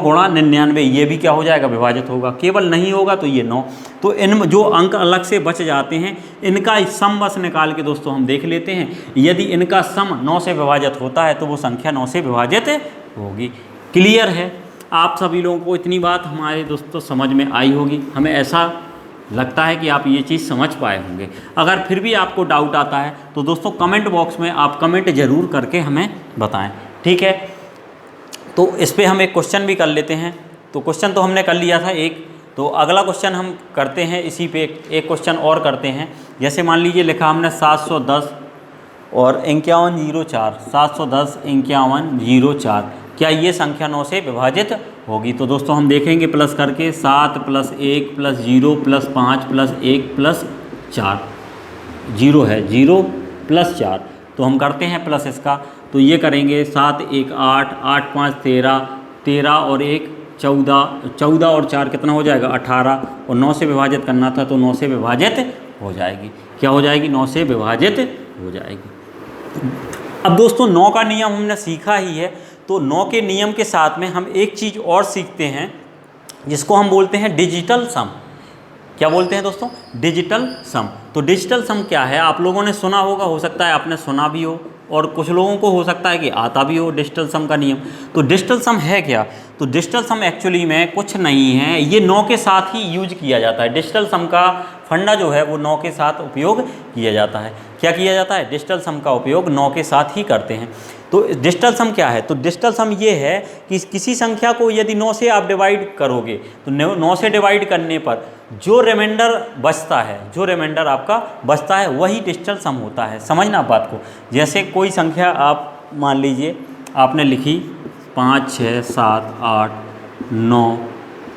गुणा 99 ये भी क्या हो जाएगा विभाजित होगा। केवल नहीं होगा तो ये 9। तो इन जो अंक अलग से बच जाते हैं इनका सम बस निकाल के दोस्तों हम देख लेते हैं। यदि इनका सम 9 से विभाजित होता है तो वो संख्या 9 से विभाजित होगी। क्लियर है आप सभी लोगों को, इतनी बात हमारे दोस्तों समझ में आई होगी। हमें ऐसा लगता है कि आप ये चीज़ समझ पाए होंगे। अगर फिर भी आपको डाउट आता है तो दोस्तों कमेंट बॉक्स में आप कमेंट ज़रूर करके हमें बताएं, ठीक है। तो इस पर हम एक क्वेश्चन भी कर लेते हैं। तो क्वेश्चन तो हमने कर लिया था एक, तो अगला क्वेश्चन हम करते हैं इसी पे एक क्वेश्चन और करते हैं। जैसे मान लीजिए लिखा हमने 710 और 5104, 710 5104, क्या ये संख्या 9 से विभाजित होगी। तो दोस्तों हम देखेंगे प्लस करके 7 plus 1 plus 0 plus 5 plus 1 plus 4, 0 है 0 प्लस 4, तो हम करते हैं प्लस इसका। तो ये करेंगे 7 1 8, 8 5 13, 13 और 1 14, 14 और 4 कितना हो जाएगा 18, और 9 से विभाजित करना था तो 9 से विभाजित हो जाएगी। क्या हो जाएगी? 9 से विभाजित हो जाएगी। अब दोस्तों 9 का नियम हमने सीखा ही है, तो 9 के नियम के साथ में हम एक चीज़ और सीखते हैं जिसको हम बोलते हैं डिजिटल सम। क्या बोलते हैं दोस्तों? डिजिटल सम। तो डिजिटल सम क्या है? आप लोगों ने सुना होगा, हो सकता है आपने सुना भी हो, और कुछ लोगों को हो सकता है कि आता भी हो डिजिटल सम का नियम। तो डिजिटल सम है क्या? तो डिजिटल सम एक्चुअली में कुछ नहीं है, ये 9 के साथ ही यूज किया जाता है। डिजिटल सम का फंडा जो है वो 9 के साथ उपयोग किया जाता है। क्या किया जाता है? डिजिटल सम का उपयोग 9 के साथ ही करते हैं। तो डिजिटल सम क्या है? तो डिजिटल सम ये है कि किसी संख्या को यदि 9 से आप डिवाइड करोगे तो 9 से डिवाइड करने पर जो रिमाइंडर बचता है, जो रिमाइंडर आपका बचता है, वही डिजिटल सम होता है। समझना आप बात को। जैसे कोई संख्या आप मान लीजिए आपने लिखी 5, 6, 7, 8, 9,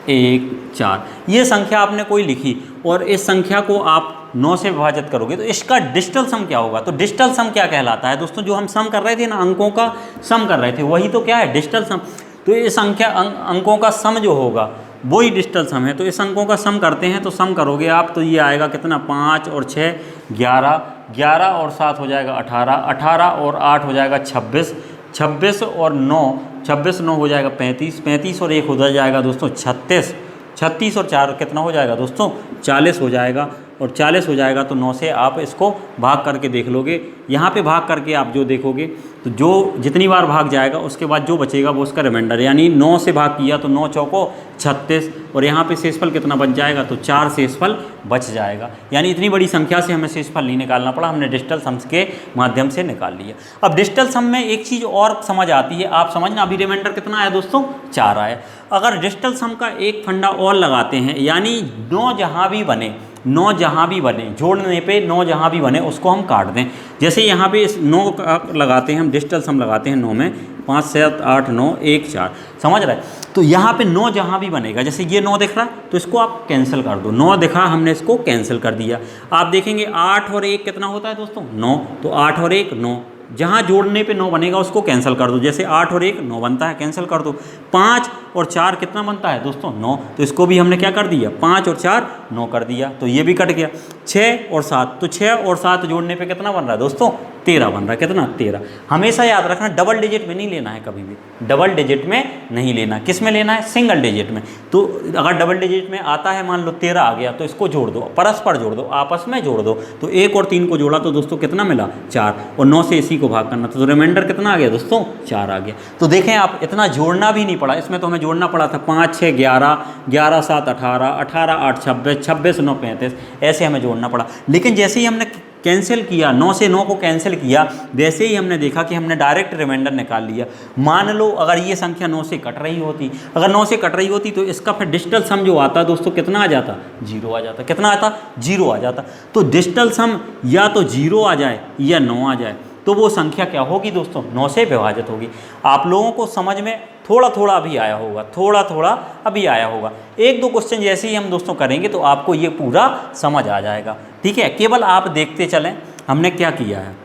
1, 4, ये संख्या आपने कोई लिखी और इस संख्या को आप 9 से विभाजित करोगे तो इसका डिजिटल सम क्या होगा? तो डिजिटल सम क्या कहलाता है दोस्तों? जो हम सम कर रहे थे ना, अंकों का सम कर रहे थे, वही तो क्या है? डिजिटल सम। तो ये संख्या अंकों का सम जो होगा वही डिजिटल सम है। तो इस अंकों का सम करते हैं, तो सम करोगे आप तो ये आएगा कितना? 5 और 6 11, 11 और 7 हो जाएगा 18, 18 और 8 हो जाएगा 26, 26 और 9, 26 9 हो जाएगा 35, 35 और 1 हो जाएगा दोस्तों 36, 36 और 4 कितना हो जाएगा दोस्तों? 40 हो जाएगा। और 40 हो जाएगा तो 9 से आप इसको भाग करके देख लोगे। यहाँ पे भाग करके आप जो देखोगे तो जो जितनी बार भाग जाएगा उसके बाद जो बचेगा वो उसका रिमाइंडर, यानी 9 से भाग किया तो 9 चौको 36, और यहाँ पे शेषफल कितना बच जाएगा? तो 4 शेषफल बच जाएगा। यानी इतनी बड़ी संख्या से हमें शेषफल नहीं निकालना पड़ा, हमने डिजिटल सम्स के माध्यम से निकाल लिया। अब डिजिटल सम में एक चीज़ और समझ आती है, आप समझना। अभी रिमाइंडर कितना आया दोस्तों? 4 आया। अगर डिजिटल सम का एक फंडा और लगाते हैं, यानी 9 जहाँ भी बने, 9 जहाँ भी बने, जोड़ने पे 9 जहाँ भी बने उसको हम काट दें। जैसे यहाँ पे इस 9 का लगाते हैं हम, डिजिटल सम लगाते हैं 9 में, 5, 7, 8, 9, 1, 4, समझ रहे? तो यहाँ पे 9 जहाँ भी बनेगा, जैसे ये 9 दिख रहा है तो इसको आप कैंसिल कर दो। 9 दिखा, हमने इसको कैंसिल कर दिया। आप देखेंगे 8 और 1 कितना होता है दोस्तों? 9। तो 8 और 1 9, जहाँ जोड़ने पे 9 बनेगा उसको कैंसिल कर दो। जैसे 8 और 1 9 बनता है, कैंसिल कर दो। 5 और 4 कितना बनता है दोस्तों? 9। तो इसको भी हमने क्या कर दिया? 5 और 4 9 कर दिया, तो ये भी कट गया। 6 और 7, तो 6 और 7 जोड़ने पे कितना बन रहा है दोस्तों? 13 बन रहा है। कितना? 13। हमेशा याद रखना डबल डिजिट में नहीं लेना है, कभी भी डबल डिजिट में नहीं लेना। किस में लेना है? सिंगल डिजिट में। तो अगर डबल डिजिट में आता है, मान लो 13 आ गया, तो इसको जोड़ दो, परस्पर जोड़ दो, आपस में जोड़ दो। तो 1 और 3 को जोड़ा तो दोस्तों कितना मिला? 4, और 9 से इसी को भाग करना, तो रिमाइंडर कितना आ गया दोस्तों? 4 आ गया। तो देखें आप, इतना जोड़ना भी नहीं पड़ा, इसमें तो हमें जोड़ना पड़ा था 5, 6, 11, 11, 7, 18, 18, 8, 26, 26, 9, 35, ऐसे हमें जोड़ना पड़ा। लेकिन जैसे ही हमने कैंसिल किया, 9 से 9 को कैंसिल किया, वैसे ही हमने देखा कि हमने डायरेक्ट रिमाइंडर निकाल लिया। मान लो अगर ये संख्या 9 से कट रही होती, अगर 9 से कट रही होती तो इसका फिर डिजिटल सम जो आता दोस्तों कितना आ जाता? 0 आ जाता। कितना आता? 0 आ जाता। तो डिजिटल सम या तो 0 आ जाए या 9 आ जाए, तो वो संख्या क्या होगी दोस्तों? 9 से विभाजित होगी। आप लोगों को समझ में थोड़ा थोड़ा अभी आया होगा, थोड़ा थोड़ा अभी आया होगा। 1-2 क्वेश्चन जैसे ही हम दोस्तों करेंगे तो आपको ये पूरा समझ आ जाएगा। ठीक है, केवल आप देखते चलें हमने क्या किया है।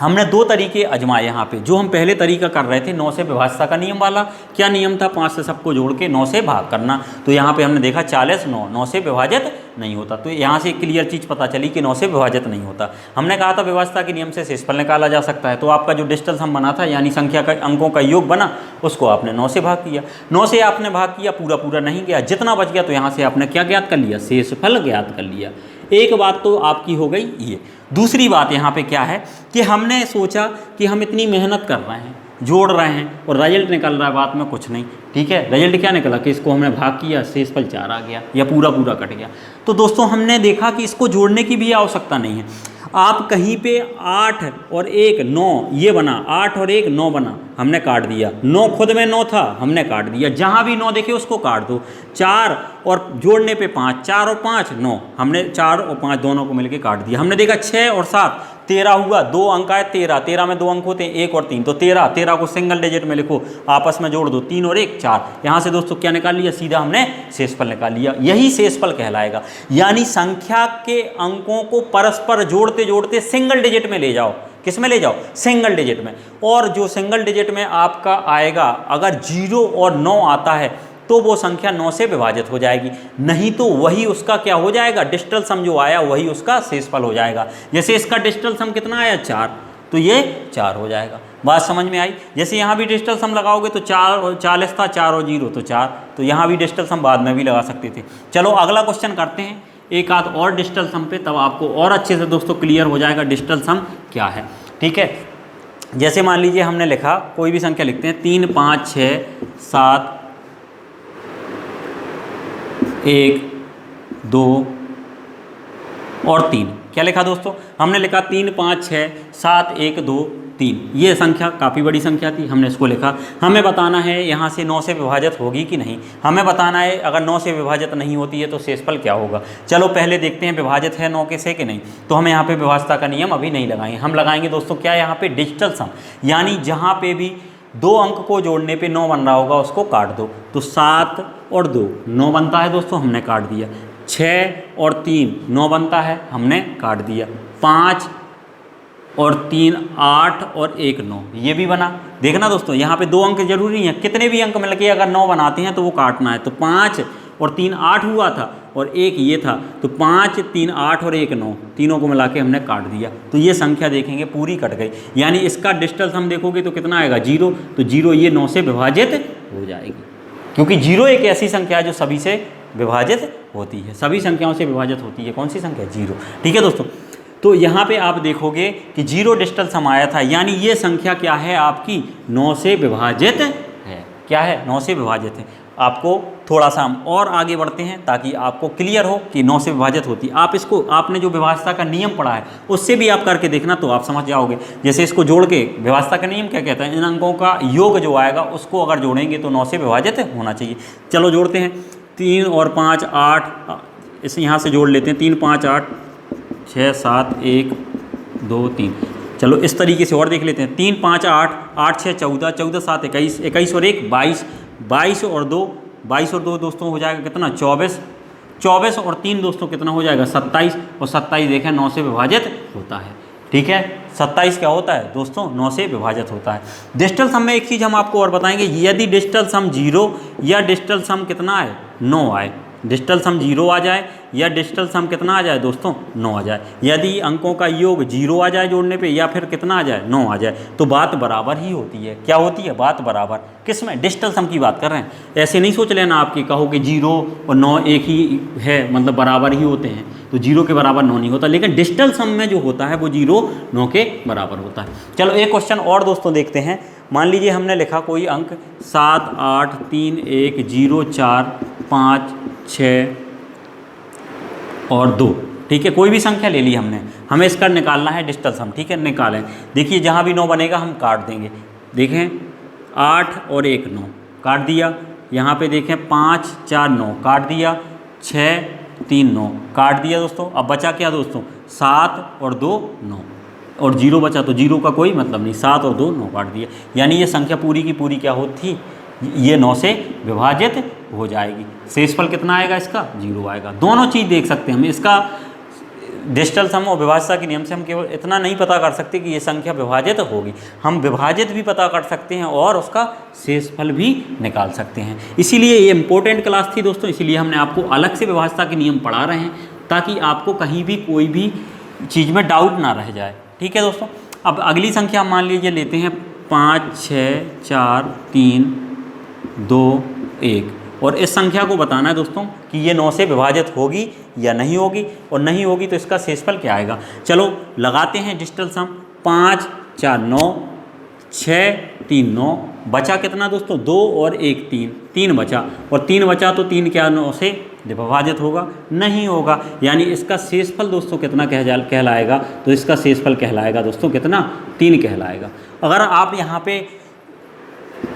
हमने 2 तरीके आजमाए यहाँ पे। जो हम पहले तरीका कर रहे थे 9 से विभाज्यता का नियम वाला, क्या नियम था? 5 से सबको जोड़ के 9 से भाग करना। तो यहाँ पे हमने देखा 40 9 से विभाजित नहीं होता। तो यहाँ से एक क्लियर चीज़ पता चली कि 9 से विभाजित नहीं होता। हमने कहा था विभाज्यता के नियम से शेषफल निकाला जा सकता है। तो आपका जो डिजिटल सम बना था, यानी संख्या का अंकों का योग बना, उसको आपने 9 से भाग किया। 9 से आपने भाग किया, पूरा पूरा नहीं गया, जितना बच गया तो यहाँ से आपने क्या ज्ञात कर लिया? शेषफल ज्ञात कर लिया। एक बात तो आपकी हो गई ये। दूसरी बात यहाँ पे क्या है कि हमने सोचा कि हम इतनी मेहनत कर रहे हैं, जोड़ रहे हैं, और रिजल्ट निकल रहा है बात में कुछ नहीं। ठीक है, रिजल्ट क्या निकला कि इसको हमने भाग किया, शेषफल 4 आ गया या पूरा पूरा कट गया। तो दोस्तों हमने देखा कि इसको जोड़ने की भी आवश्यकता नहीं है। आप कहीं पे 8 और 1 9 ये बना, 8 और 1 9 बना, हमने काट दिया। 9 खुद में 9 था, हमने काट दिया। जहाँ भी 9 देखे उसको काट दो। 4 और जोड़ने पे 5, 4 और 5 9, हमने 4 और 5 दोनों को मिलके काट दिया। हमने देखा 6 और 7 13 हुआ, 2 अंक आए 13, 13 में 2 अंक होते हैं 1 और 3, तो 13, 13 को सिंगल डिजिट में लिखो, आपस में जोड़ दो, 3 और 1 4। यहाँ से दोस्तों क्या निकाल लिया? सीधा हमने शेषफल निकाल लिया। यही शेषफल कहलाएगा। यानी संख्या के अंकों को परस्पर जोड़ते जोड़ते सिंगल डिजिट में ले जाओ। किस में ले जाओ? सिंगल डिजिट में। और जो सिंगल डिजिट में आपका आएगा, अगर 0 और 9 आता है तो वो संख्या 9 से विभाजित हो जाएगी, नहीं तो वही उसका क्या हो जाएगा, डिजिटल सम जो आया वही उसका शेषफल हो जाएगा। जैसे इसका डिजिटल सम कितना आया 4, तो ये 4 हो जाएगा। बात समझ में आई। जैसे यहाँ भी डिजिटल सम लगाओगे तो 40 था, 4 और 0 तो 4, तो यहाँ भी डिजिटल सम बाद में भी लगा सकते थे। चलो अगला क्वेश्चन करते हैं एक आध और डिजिटल सम पे, तब आपको और अच्छे से दोस्तों क्लियर हो जाएगा डिजिटल सम क्या है। ठीक है, जैसे मान लीजिए हमने लिखा, कोई भी संख्या लिखते हैं 3 5 6 7 1 2 और 3। क्या लिखा दोस्तों, हमने लिखा 3 5 6 7 1 2 3। ये संख्या काफ़ी बड़ी संख्या थी, हमने इसको लिखा। हमें बताना है यहाँ से 9 से विभाजित होगी कि नहीं, हमें बताना है अगर 9 से विभाजित नहीं होती है तो शेषफल क्या होगा। चलो पहले देखते हैं विभाजित है 9 के से कि नहीं। तो हम यहाँ पे विभाज्यता का नियम अभी नहीं लगाएंगे, हम लगाएंगे दोस्तों क्या, यहाँ पे डिजिटल सम, यानी जहाँ पे भी 2 अंक को जोड़ने पे 9 बन रहा होगा उसको काट दो। तो 7 और 2 9 बनता है दोस्तों, हमने काट दिया। 6 और 3 9 बनता है, हमने काट दिया। 5 और 3 8 और 1 9, ये भी बना। देखना दोस्तों यहाँ पे 2 अंक जरूरी हैं, कितने भी अंक मिल के अगर 9 बनाते हैं तो वो काटना है। तो 5 और 3 8 हुआ था और 1 ये था, तो 5 3 8 और 1 9, तीनों को मिला के हमने काट दिया। तो ये संख्या देखेंगे पूरी कट गई, यानी इसका डिजिटल सम देखोगे तो कितना आएगा 0। तो 0 ये 9 से विभाजित हो जाएगी, क्योंकि 0 एक ऐसी संख्या है जो सभी से विभाजित होती है, सभी संख्याओं से विभाजित होती है। कौन सी संख्या, 0। ठीक है दोस्तों, तो यहाँ पे आप देखोगे कि 0 डिजिटल सम आया था, यानी ये संख्या क्या है आपकी 9 से विभाजित है। क्या है, 9 से विभाजित है। आपको थोड़ा सा हम और आगे बढ़ते हैं ताकि आपको क्लियर हो कि 9 से विभाजित होती है। आप इसको, आपने जो विभाज्यता का नियम पढ़ा है उससे भी आप करके देखना तो आप समझ जाओगे। जैसे इसको जोड़ के, विभाज्यता का नियम क्या कहता है, इन अंकों का योग जो आएगा उसको अगर जोड़ेंगे तो 9 से विभाजित होना चाहिए। चलो जोड़ते हैं, 3 और 5 8, इसे यहाँ से जोड़ लेते हैं, 3 5 8 6 7 1 2 3। चलो इस तरीके से और देख लेते हैं, 3 5 8 8 6 14 14 7 21 21 और 1 22 22 और 2 22 और 2 दोस्तों हो जाएगा कितना 24 24 और 3 दोस्तों कितना हो जाएगा 27 और 27 देखें 9 से विभाजित होता है। ठीक है, 27 क्या होता है दोस्तों 9 से विभाजित होता है। डिजिटल सम में एक चीज़ हम आपको और बताएंगे, यदि डिजिटल सम 0 या डिजिटल सम कितना आए 9 आए, डिजिटल सम 0 आ जाए या डिजिटल सम कितना आ जाए दोस्तों 9 आ जाए, यदि अंकों का योग 0 आ जाए जोड़ने पे या फिर कितना आ जाए 9 आ जाए, तो बात बराबर ही होती है। क्या होती है, बात बराबर। किस में, डिजिटल सम की बात कर रहे हैं। ऐसे नहीं सोच लेना आपकी, कहो कि 0 और 9 एक ही है, मतलब बराबर ही होते हैं, तो 0 के बराबर 9 नहीं होता, लेकिन डिजिटल सम में जो होता है वो 0 9 के बराबर होता है। चलो एक क्वेश्चन और दोस्तों देखते हैं। मान लीजिए हमने लिखा कोई अंक 7 8 3 1 0 4 5 6 और 2। ठीक है, कोई भी संख्या ले ली हमने, हमें इसका निकालना है डिजिटल सम। ठीक है, निकालें। देखिए जहाँ भी 9 बनेगा हम काट देंगे। देखें 8 और 1 9 काट दिया, यहाँ पे देखें 5 4 9 काट दिया, 6 3 9 काट दिया दोस्तों। अब बचा क्या दोस्तों 7 और 2 9 और 0 बचा, तो 0 का कोई मतलब नहीं, 7 और 2 9 काट दिया, यानी ये संख्या पूरी की पूरी क्या होती, ये 9 से विभाजित हो जाएगी। शेषफल कितना आएगा इसका 0 आएगा। दोनों चीज़ देख सकते हैं हम, इसका डिजिटल सम और विभाज्यता के नियम से हम केवल इतना नहीं पता कर सकते कि ये संख्या विभाजित होगी, हम विभाजित भी पता कर सकते हैं और उसका शेषफल भी निकाल सकते हैं। इसीलिए ये इंपॉर्टेंट क्लास थी दोस्तों, इसीलिए हमने आपको अलग से विभाज्यता के नियम पढ़ा रहे हैं ताकि आपको कहीं भी कोई भी चीज़ में डाउट ना रह जाए। ठीक है दोस्तों, अब अगली संख्या मान लीजिए लेते हैं 5 6 4 3 2 1, और इस संख्या को बताना है दोस्तों कि ये 9 से विभाजित होगी या नहीं होगी, और नहीं होगी तो इसका शेषफल क्या आएगा। चलो लगाते हैं डिजिटल सम। 5 4 9 6 3 9, बचा कितना दोस्तों 2 और 1 3, 3 बचा, और 3 बचा तो 3 क्या 9 से विभाजित होगा, नहीं होगा, यानी इसका शेषफल दोस्तों कितना कहलाएगा, तो इसका शेषफल कहलाएगा दोस्तों कितना 3 कहलाएगा। अगर आप यहाँ पे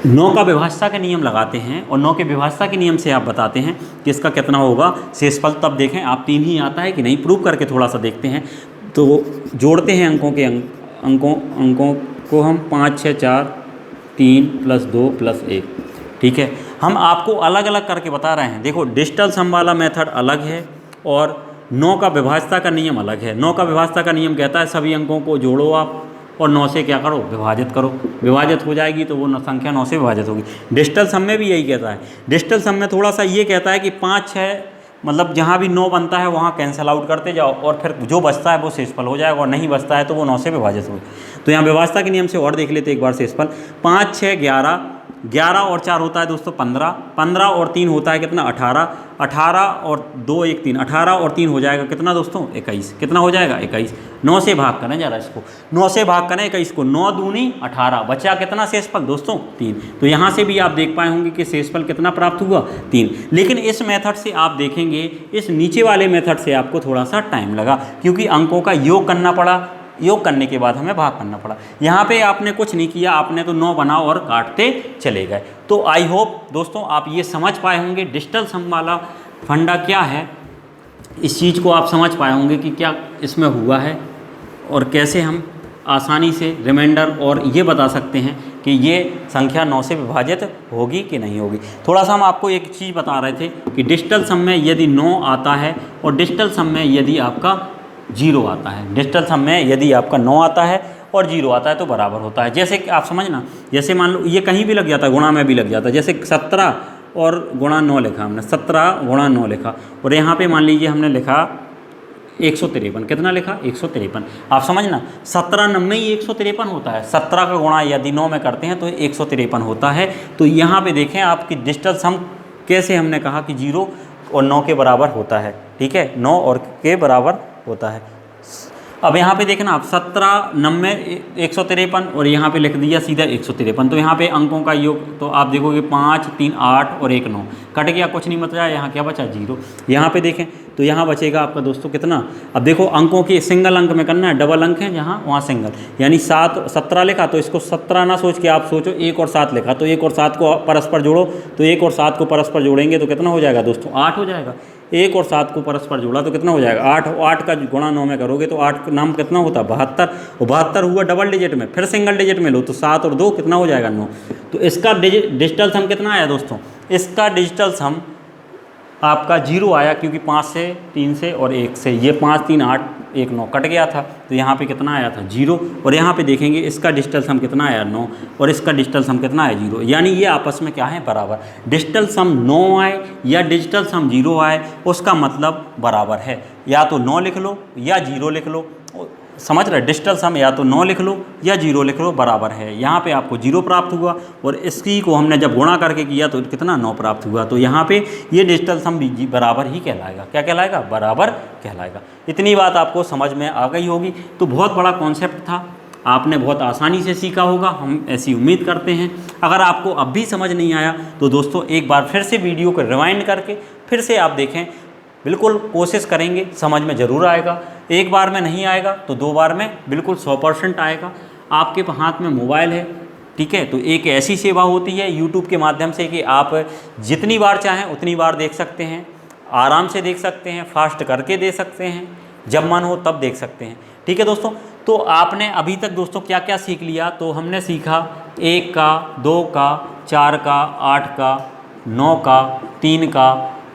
9 का विभाज्यता का नियम लगाते हैं और 9 के विभाज्यता के नियम से आप बताते हैं कि इसका कितना होगा शेषफल, तब देखें आप 3 ही आता है कि नहीं, प्रूव करके थोड़ा सा देखते हैं। तो जोड़ते हैं अंकों को हम 5 6 4 3 + 2 + 1। ठीक है, हम आपको अलग अलग करके बता रहे हैं। देखो डिजिटल सम वाला मेथड अलग है और 9 का विभाज्यता का नियम अलग है। 9 का विभाज्यता का नियम कहता है सभी अंकों को जोड़ो आप और 9 से क्या करो, विभाजित करो। विभाजित हो जाएगी तो वो संख्या 9 से विभाजित होगी। डिजिटल सम में भी यही कहता है। डिजिटल सम में थोड़ा सा ये कहता है कि 5 6 मतलब जहाँ भी 9 बनता है वहाँ कैंसिल आउट करते जाओ और फिर जो बचता है वो शेषफल हो जाएगा, और नहीं बचता है तो वो 9 से विभाजित होगी। तो यहाँ व्यवस्था के नियम से और देख लेते एक बार शेषफल। 5 6 11, 11 और 4 होता है दोस्तों 15, 15 और 3 होता है कितना, 18, 18 और 2 1 3, 18 और 3 हो जाएगा कितना दोस्तों, 21। कितना हो जाएगा, 21। 9 से भाग करें जरा इसको, 9 से भाग करें 21 को, 9 दूनी 18, बचा कितना शेषफल दोस्तों, 3। तो यहाँ से भी आप देख पाए होंगे कि शेषफल कितना प्राप्त हुआ, 3। लेकिन इस मेथड से आप देखेंगे, इस नीचे वाले मेथड से आपको थोड़ा सा टाइम लगा, क्योंकि अंकों का योग करना पड़ा, योग करने के बाद हमें भाग करना पड़ा। यहाँ पे आपने कुछ नहीं किया, आपने तो 9 बनाओ और काटते चले गए। तो आई होप दोस्तों आप ये समझ पाए होंगे डिजिटल सम वाला फंडा क्या है, इस चीज़ को आप समझ पाए होंगे कि क्या इसमें हुआ है और कैसे हम आसानी से रिमाइंडर और ये बता सकते हैं कि ये संख्या 9 से विभाजित होगी कि नहीं होगी। थोड़ा सा हम आपको एक चीज़ बता रहे थे कि डिजिटल सम में यदि 9 आता है और डिजिटल सम में यदि आपका 0 आता है, डिजिटल सम में यदि आपका 9 आता है और 0 आता है तो बराबर होता है। जैसे कि आप समझना, जैसे मान लो ये कहीं भी लग जाता है, गुणा में भी लग जाता है। जैसे 17 और गुणा 9 लिखा हमने, 17 गुणा 9 लिखा, और यहाँ पे मान लीजिए हमने लिखा 153। कितना लिखा, 153। आप समझना 17 9 ही 153 होता है। 17 का गुणा यदि 9 में करते हैं तो 153 होता है। तो यहाँ पे देखें आपकी डिजिटल सम कैसे हमने कहा कि 0 और 9 के बराबर होता है, ठीक है, 9 और के बराबर होता है। अब यहाँ पे देखना आप 17 90 153 और यहाँ पे लिख दिया सीधा 153। तो यहाँ पे अंकों का योग तो आप देखोगे 5 3 8 और 1 9, कट गया, कुछ नहीं बचा। यहाँ क्या बचा, 0। यहाँ पे देखें तो यहाँ बचेगा आपका दोस्तों कितना, अब देखो अंकों के सिंगल अंक में करना है, डबल अंक है जहाँ वहाँ सिंगल, यानी 17 लिखा तो इसको 17 ना सोच के आप सोचो 1 और 7 लिखा, तो 1 और 7 को परस्पर जोड़ो, तो 1 और 7 को परस्पर जोड़ेंगे तो कितना हो जाएगा दोस्तों, 8 हो जाएगा। 1 और 7 को परस्पर जोड़ा तो कितना हो जाएगा, 8। 8 का गुणा 9 में करोगे तो 8 का नाम कितना होता है, 72। और 72 हुआ डबल डिजिट में, फिर सिंगल डिजिट में लो तो 7 और 2 कितना हो जाएगा, 9। तो इसका डिजिटल सम कितना आया दोस्तों, इसका डिजिटल सम आपका 0 आया, क्योंकि 5 से 3 से और 1 से, ये 5 3 8 1 9 कट गया था, तो यहाँ पे कितना आया था, 0। और यहाँ पे देखेंगे इसका डिजिटल सम कितना आया, 9, और इसका डिजिटल सम कितना आया, 0। यानी ये आपस में क्या है, बराबर। डिजिटल सम 9 आए या डिजिटल सम 0 आए, उसका मतलब बराबर है। या तो 9 लिख लो या 0 लिख लो, समझ रहे, डिजिटल सम या तो 9 लिख लो या 0 लिख लो, बराबर है। यहाँ पे आपको 0 प्राप्त हुआ और इसकी को हमने जब गुणा करके किया तो कितना, 9 प्राप्त हुआ। तो यहाँ पे ये डिजिटल सम भी बराबर ही कहलाएगा। क्या कहलाएगा, बराबर कहलाएगा। इतनी बात आपको समझ में आ गई होगी। तो बहुत बड़ा कॉन्सेप्ट था, आपने बहुत आसानी से सीखा होगा, हम ऐसी उम्मीद करते हैं। अगर आपको अब भी समझ नहीं आया तो दोस्तों एक बार फिर से वीडियो को रिवाइंड करके फिर से आप देखें, बिल्कुल कोशिश करेंगे, समझ में ज़रूर आएगा। एक बार में नहीं आएगा तो 2 बार में बिल्कुल 100% आएगा। आपके हाथ में मोबाइल है, ठीक है, तो एक ऐसी सेवा होती है यूट्यूब के माध्यम से कि आप जितनी बार चाहें उतनी बार देख सकते हैं, आराम से देख सकते हैं, फास्ट करके दे सकते हैं, जब मन हो तब देख सकते हैं, ठीक है दोस्तों। तो आपने अभी तक दोस्तों क्या क्या सीख लिया, तो हमने सीखा 1 का, 2 का, 4 का, 8 का, 9 का, 3 का,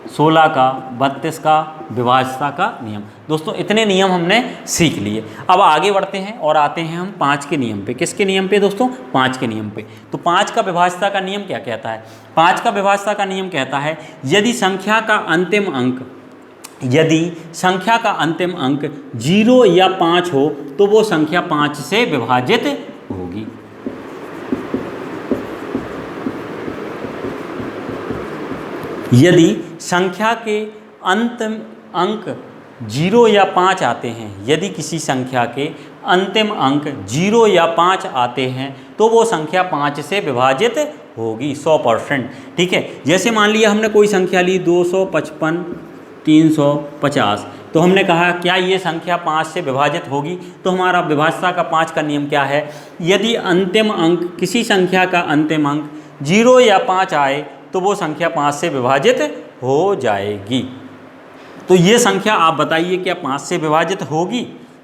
16 का, 32 का, विभाज्यता का नियम। दोस्तों इतने नियम हमने सीख लिए। अब आगे बढ़ते हैं और आते हैं हम 5 के नियम पे। किसके नियम पे दोस्तों, 5 के नियम पे। तो 5 का विभाज्यता का नियम क्या कहता है, 5 का विभाज्यता का नियम कहता है यदि संख्या का अंतिम अंक 0 या 5 हो तो वो संख्या 5 से विभाजित होगी। यदि संख्या के अंतिम अंक 0 या 5 आते हैं, यदि किसी संख्या के अंतिम अंक 0 या 5 आते हैं तो वो संख्या 5 से विभाजित होगी 100%, ठीक है। जैसे मान लिया हमने कोई संख्या ली 255 350, तो हमने कहा क्या ये संख्या 5 से विभाजित होगी, तो हमारा विभाज्यता का 5 का नियम क्या है, यदि अंतिम अंक, किसी संख्या का अंतिम अंक 0 या 5 आए तो वो संख्या 5 से विभाजित हो जाएगी। तो ये संख्या आप बताइए क्या 5 से विभाजित होगी,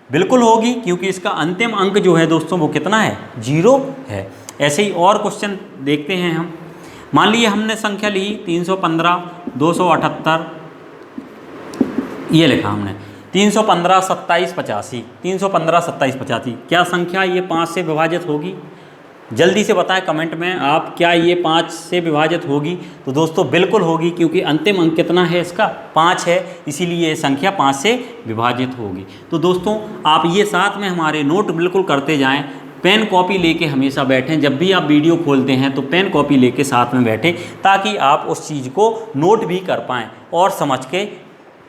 बिल्कुल होगी, क्योंकि इसका अंतिम अंक जो है दोस्तों वो कितना है, 0 है। ऐसे ही और क्वेश्चन देखते हैं हम। मान लीजिए हमने संख्या ली 315 278, ये लिखा हमने। 315 27 85, 315 27 85 क्या संख्या ये 5 से विभाजित होगी? जल्दी से बताएं कमेंट में आप, क्या ये 5 से विभाजित होगी? तो दोस्तों बिल्कुल होगी, क्योंकि अंतिम अंक कितना है इसका? 5 है, इसीलिए ये संख्या 5 से विभाजित होगी। तो दोस्तों आप ये साथ में हमारे नोट बिल्कुल करते जाएं, पेन कॉपी लेके हमेशा बैठें, जब भी आप वीडियो खोलते हैं तो पेन कॉपी लेके साथ में बैठें, ताकि आप उस चीज़ को नोट भी कर पाएँ और समझ के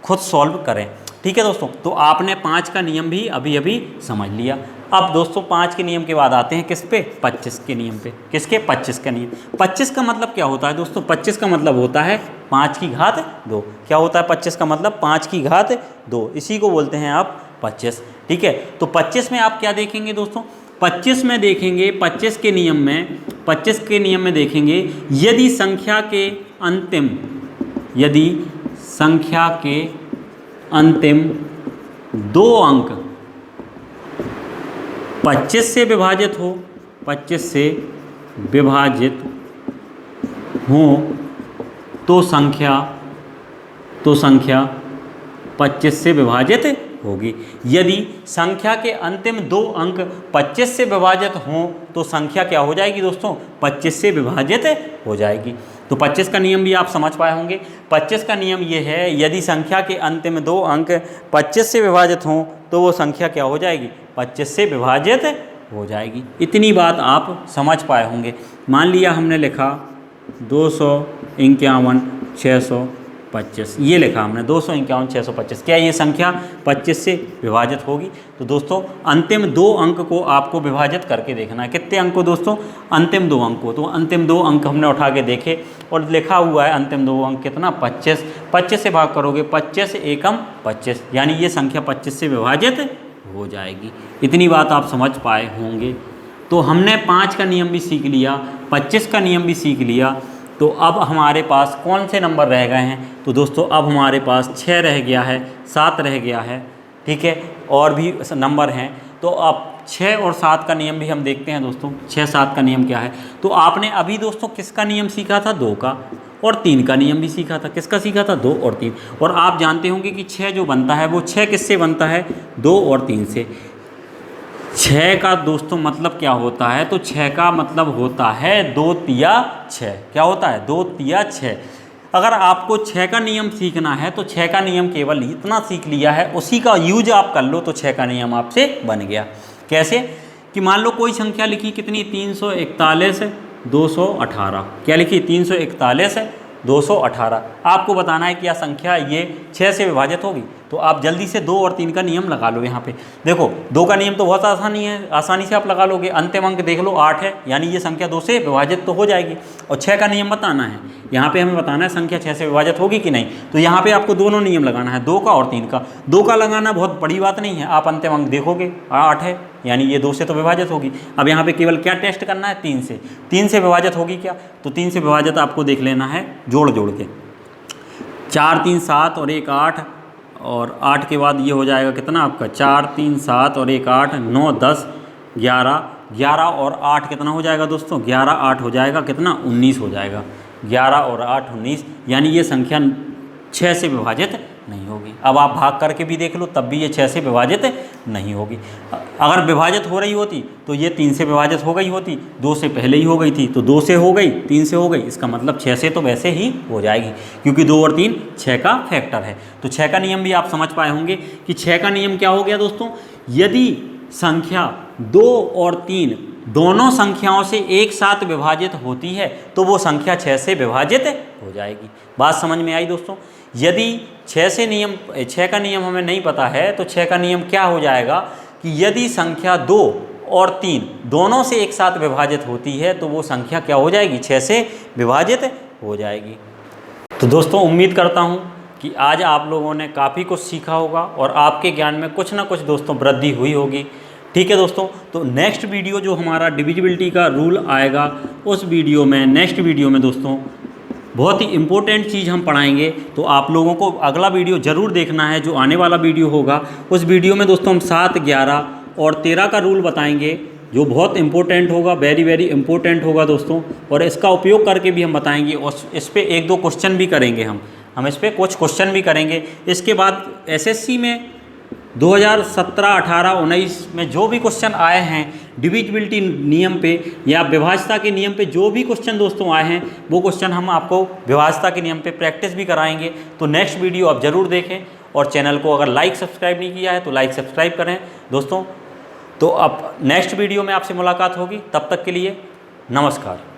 खुद सॉल्व करें। ठीक है दोस्तों, तो आपने 5 का नियम भी अभी अभी समझ लिया। अब दोस्तों 5 के नियम के बाद आते हैं किस पे? 25 के नियम पे। किसके? 25 का नियम। 25 का मतलब क्या होता है दोस्तों? 25 का मतलब होता है 5 की घात 2। क्या होता है 25 का मतलब? 5 की घात 2, इसी को बोलते हैं आप 25। ठीक है, तो 25 में आप क्या देखेंगे दोस्तों? 25 में देखेंगे, 25 के नियम में देखेंगे, यदि संख्या के अंतिम 2 अंक 25 से विभाजित हो, 25 से विभाजित हो तो संख्या 25 से विभाजित होगी। यदि संख्या के अंतिम 2 अंक 25 से विभाजित हों तो संख्या क्या हो जाएगी दोस्तों? 25 से विभाजित हो जाएगी। तो 25 का नियम भी आप समझ पाए होंगे। 25 का नियम ये है, यदि संख्या के अंतिम 2 अंक 25 से विभाजित हों तो वो संख्या क्या हो जाएगी? 25 से विभाजित हो जाएगी। इतनी बात आप समझ पाए होंगे। मान लिया हमने लिखा 251 625, ये लिखा हमने 251 625, क्या ये संख्या 25 से विभाजित होगी? तो दोस्तों अंतिम 2 अंक को आपको विभाजित करके देखना है। कितने अंक को दोस्तों? अंतिम 2 अंक को। तो अंतिम 2 अंक हमने उठा के देखे और लिखा हुआ है अंतिम 2 अंक कितना? 25। 25 से भाग करोगे, 25 एकम 25, यानी ये संख्या 25 से विभाजित हो जाएगी। इतनी बात आप समझ पाए होंगे। तो हमने 5 का नियम भी सीख लिया, 25 का नियम भी सीख लिया। तो अब हमारे पास कौन से नंबर रह गए हैं? तो दोस्तों अब हमारे पास 6 रह गया है, 7 रह गया है। ठीक है, और भी नंबर हैं। तो अब 6 और 7 का नियम भी हम देखते हैं दोस्तों। 6 7 का नियम क्या है? तो आपने अभी दोस्तों किसका नियम सीखा था? 2 का, और 3 का नियम भी सीखा था। किसका सीखा था? 2 और 3। और आप जानते होंगे कि 6 जो बनता है वो 6 किससे बनता है? 2 और 3 से। 6 का दोस्तों मतलब क्या होता है? तो 6 का मतलब होता है 2 तिया 6। क्या होता है? 2 तिया 6। अगर आपको 6 का नियम सीखना है तो 6 का नियम केवल इतना सीख लिया है, उसी का यूज आप कर लो तो 6 का नियम आपसे बन गया। कैसे? कि मान लो कोई संख्या लिखी कितनी? 341 218। क्या लिखी? 341 218। आपको बताना है कि यह संख्या ये 6 से विभाजित होगी। तो आप जल्दी से 2 और 3 का नियम लगा लो। यहाँ पे देखो 2 का नियम तो बहुत आसानी से आप लगा लोगे। अंतिम अंक देख लो 8 है, यानी ये संख्या 2 से विभाजित तो हो जाएगी। और 6 का नियम बताना है, यहाँ पे हमें बताना है संख्या 6 से विभाजित होगी कि नहीं। तो यहाँ पे आपको दोनों नियम लगाना है, 2 का और 3 का। 2 का लगाना बहुत बड़ी बात नहीं है, आप अंतिम अंक देखोगे 8 है, यानी ये 2 से तो विभाजित होगी। अब यहाँ पे केवल क्या टेस्ट करना है? 3 से। 3 से विभाजित होगी क्या? तो 3 से विभाजित आपको देख लेना है जोड़ के। 4 3 7 और 1 8, और 8 के बाद ये हो जाएगा कितना आपका? 4 3 7 और 1 8 9 10 11। 11 और 8 कितना हो जाएगा दोस्तों? 11 8 हो जाएगा कितना? 19 हो जाएगा। 11 और 8 19, यानी ये संख्या 6 से विभाजित नहीं होगी। अब आप भाग करके भी देख लो, तब भी ये 6 से विभाजित नहीं होगी। अगर विभाजित हो रही होती तो ये 3 से विभाजित हो गई होती, 2 से पहले ही हो गई थी, तो 2 से हो गई, 3 से हो गई, इसका मतलब 6 से तो वैसे ही हो जाएगी, क्योंकि 2 और 3 6 का फैक्टर है। तो 6 का नियम भी आप समझ पाए होंगे कि 6 का नियम क्या हो गया दोस्तों? यदि संख्या 2 और 3 दोनों संख्याओं से एक साथ विभाजित होती है तो वो संख्या 6 से विभाजित हो जाएगी। बात समझ में आई दोस्तों? यदि 6 का नियम हमें नहीं पता है तो 6 का नियम क्या हो जाएगा कि यदि संख्या 2 और 3 दोनों से एक साथ विभाजित होती है तो वो संख्या क्या हो जाएगी? 6 से विभाजित हो जाएगी। तो दोस्तों उम्मीद करता हूँ कि आज आप लोगों ने काफ़ी कुछ सीखा होगा और आपके ज्ञान में कुछ ना कुछ दोस्तों वृद्धि हुई होगी। ठीक है दोस्तों, तो नेक्स्ट वीडियो जो हमारा डिविजिबिलिटी का रूल आएगा, उस वीडियो में नेक्स्ट वीडियो में दोस्तों बहुत ही इम्पोर्टेंट चीज़ हम पढ़ाएंगे। तो आप लोगों को अगला वीडियो ज़रूर देखना है, जो आने वाला वीडियो होगा। उस वीडियो में दोस्तों हम 7 11 और 13 का रूल बताएंगे, जो बहुत इंपॉर्टेंट होगा, वेरी वेरी इंपॉर्टेंट होगा दोस्तों। और इसका उपयोग करके भी हम बताएंगे और इस पर 1-2 क्वेश्चन भी करेंगे हम इस पर कुछ क्वेश्चन भी करेंगे। इसके बाद एसएससी में 2017, 18, 19 में जो भी क्वेश्चन आए हैं डिविजिबिलिटी नियम पे या विभाज्यता के नियम पे, जो भी क्वेश्चन दोस्तों आए हैं वो क्वेश्चन हम आपको विभाज्यता के नियम पे प्रैक्टिस भी कराएंगे। तो नेक्स्ट वीडियो आप ज़रूर देखें और चैनल को अगर लाइक सब्सक्राइब नहीं किया है तो लाइक सब्सक्राइब करें दोस्तों। तो अब नेक्स्ट वीडियो में आपसे मुलाकात होगी, तब तक के लिए नमस्कार।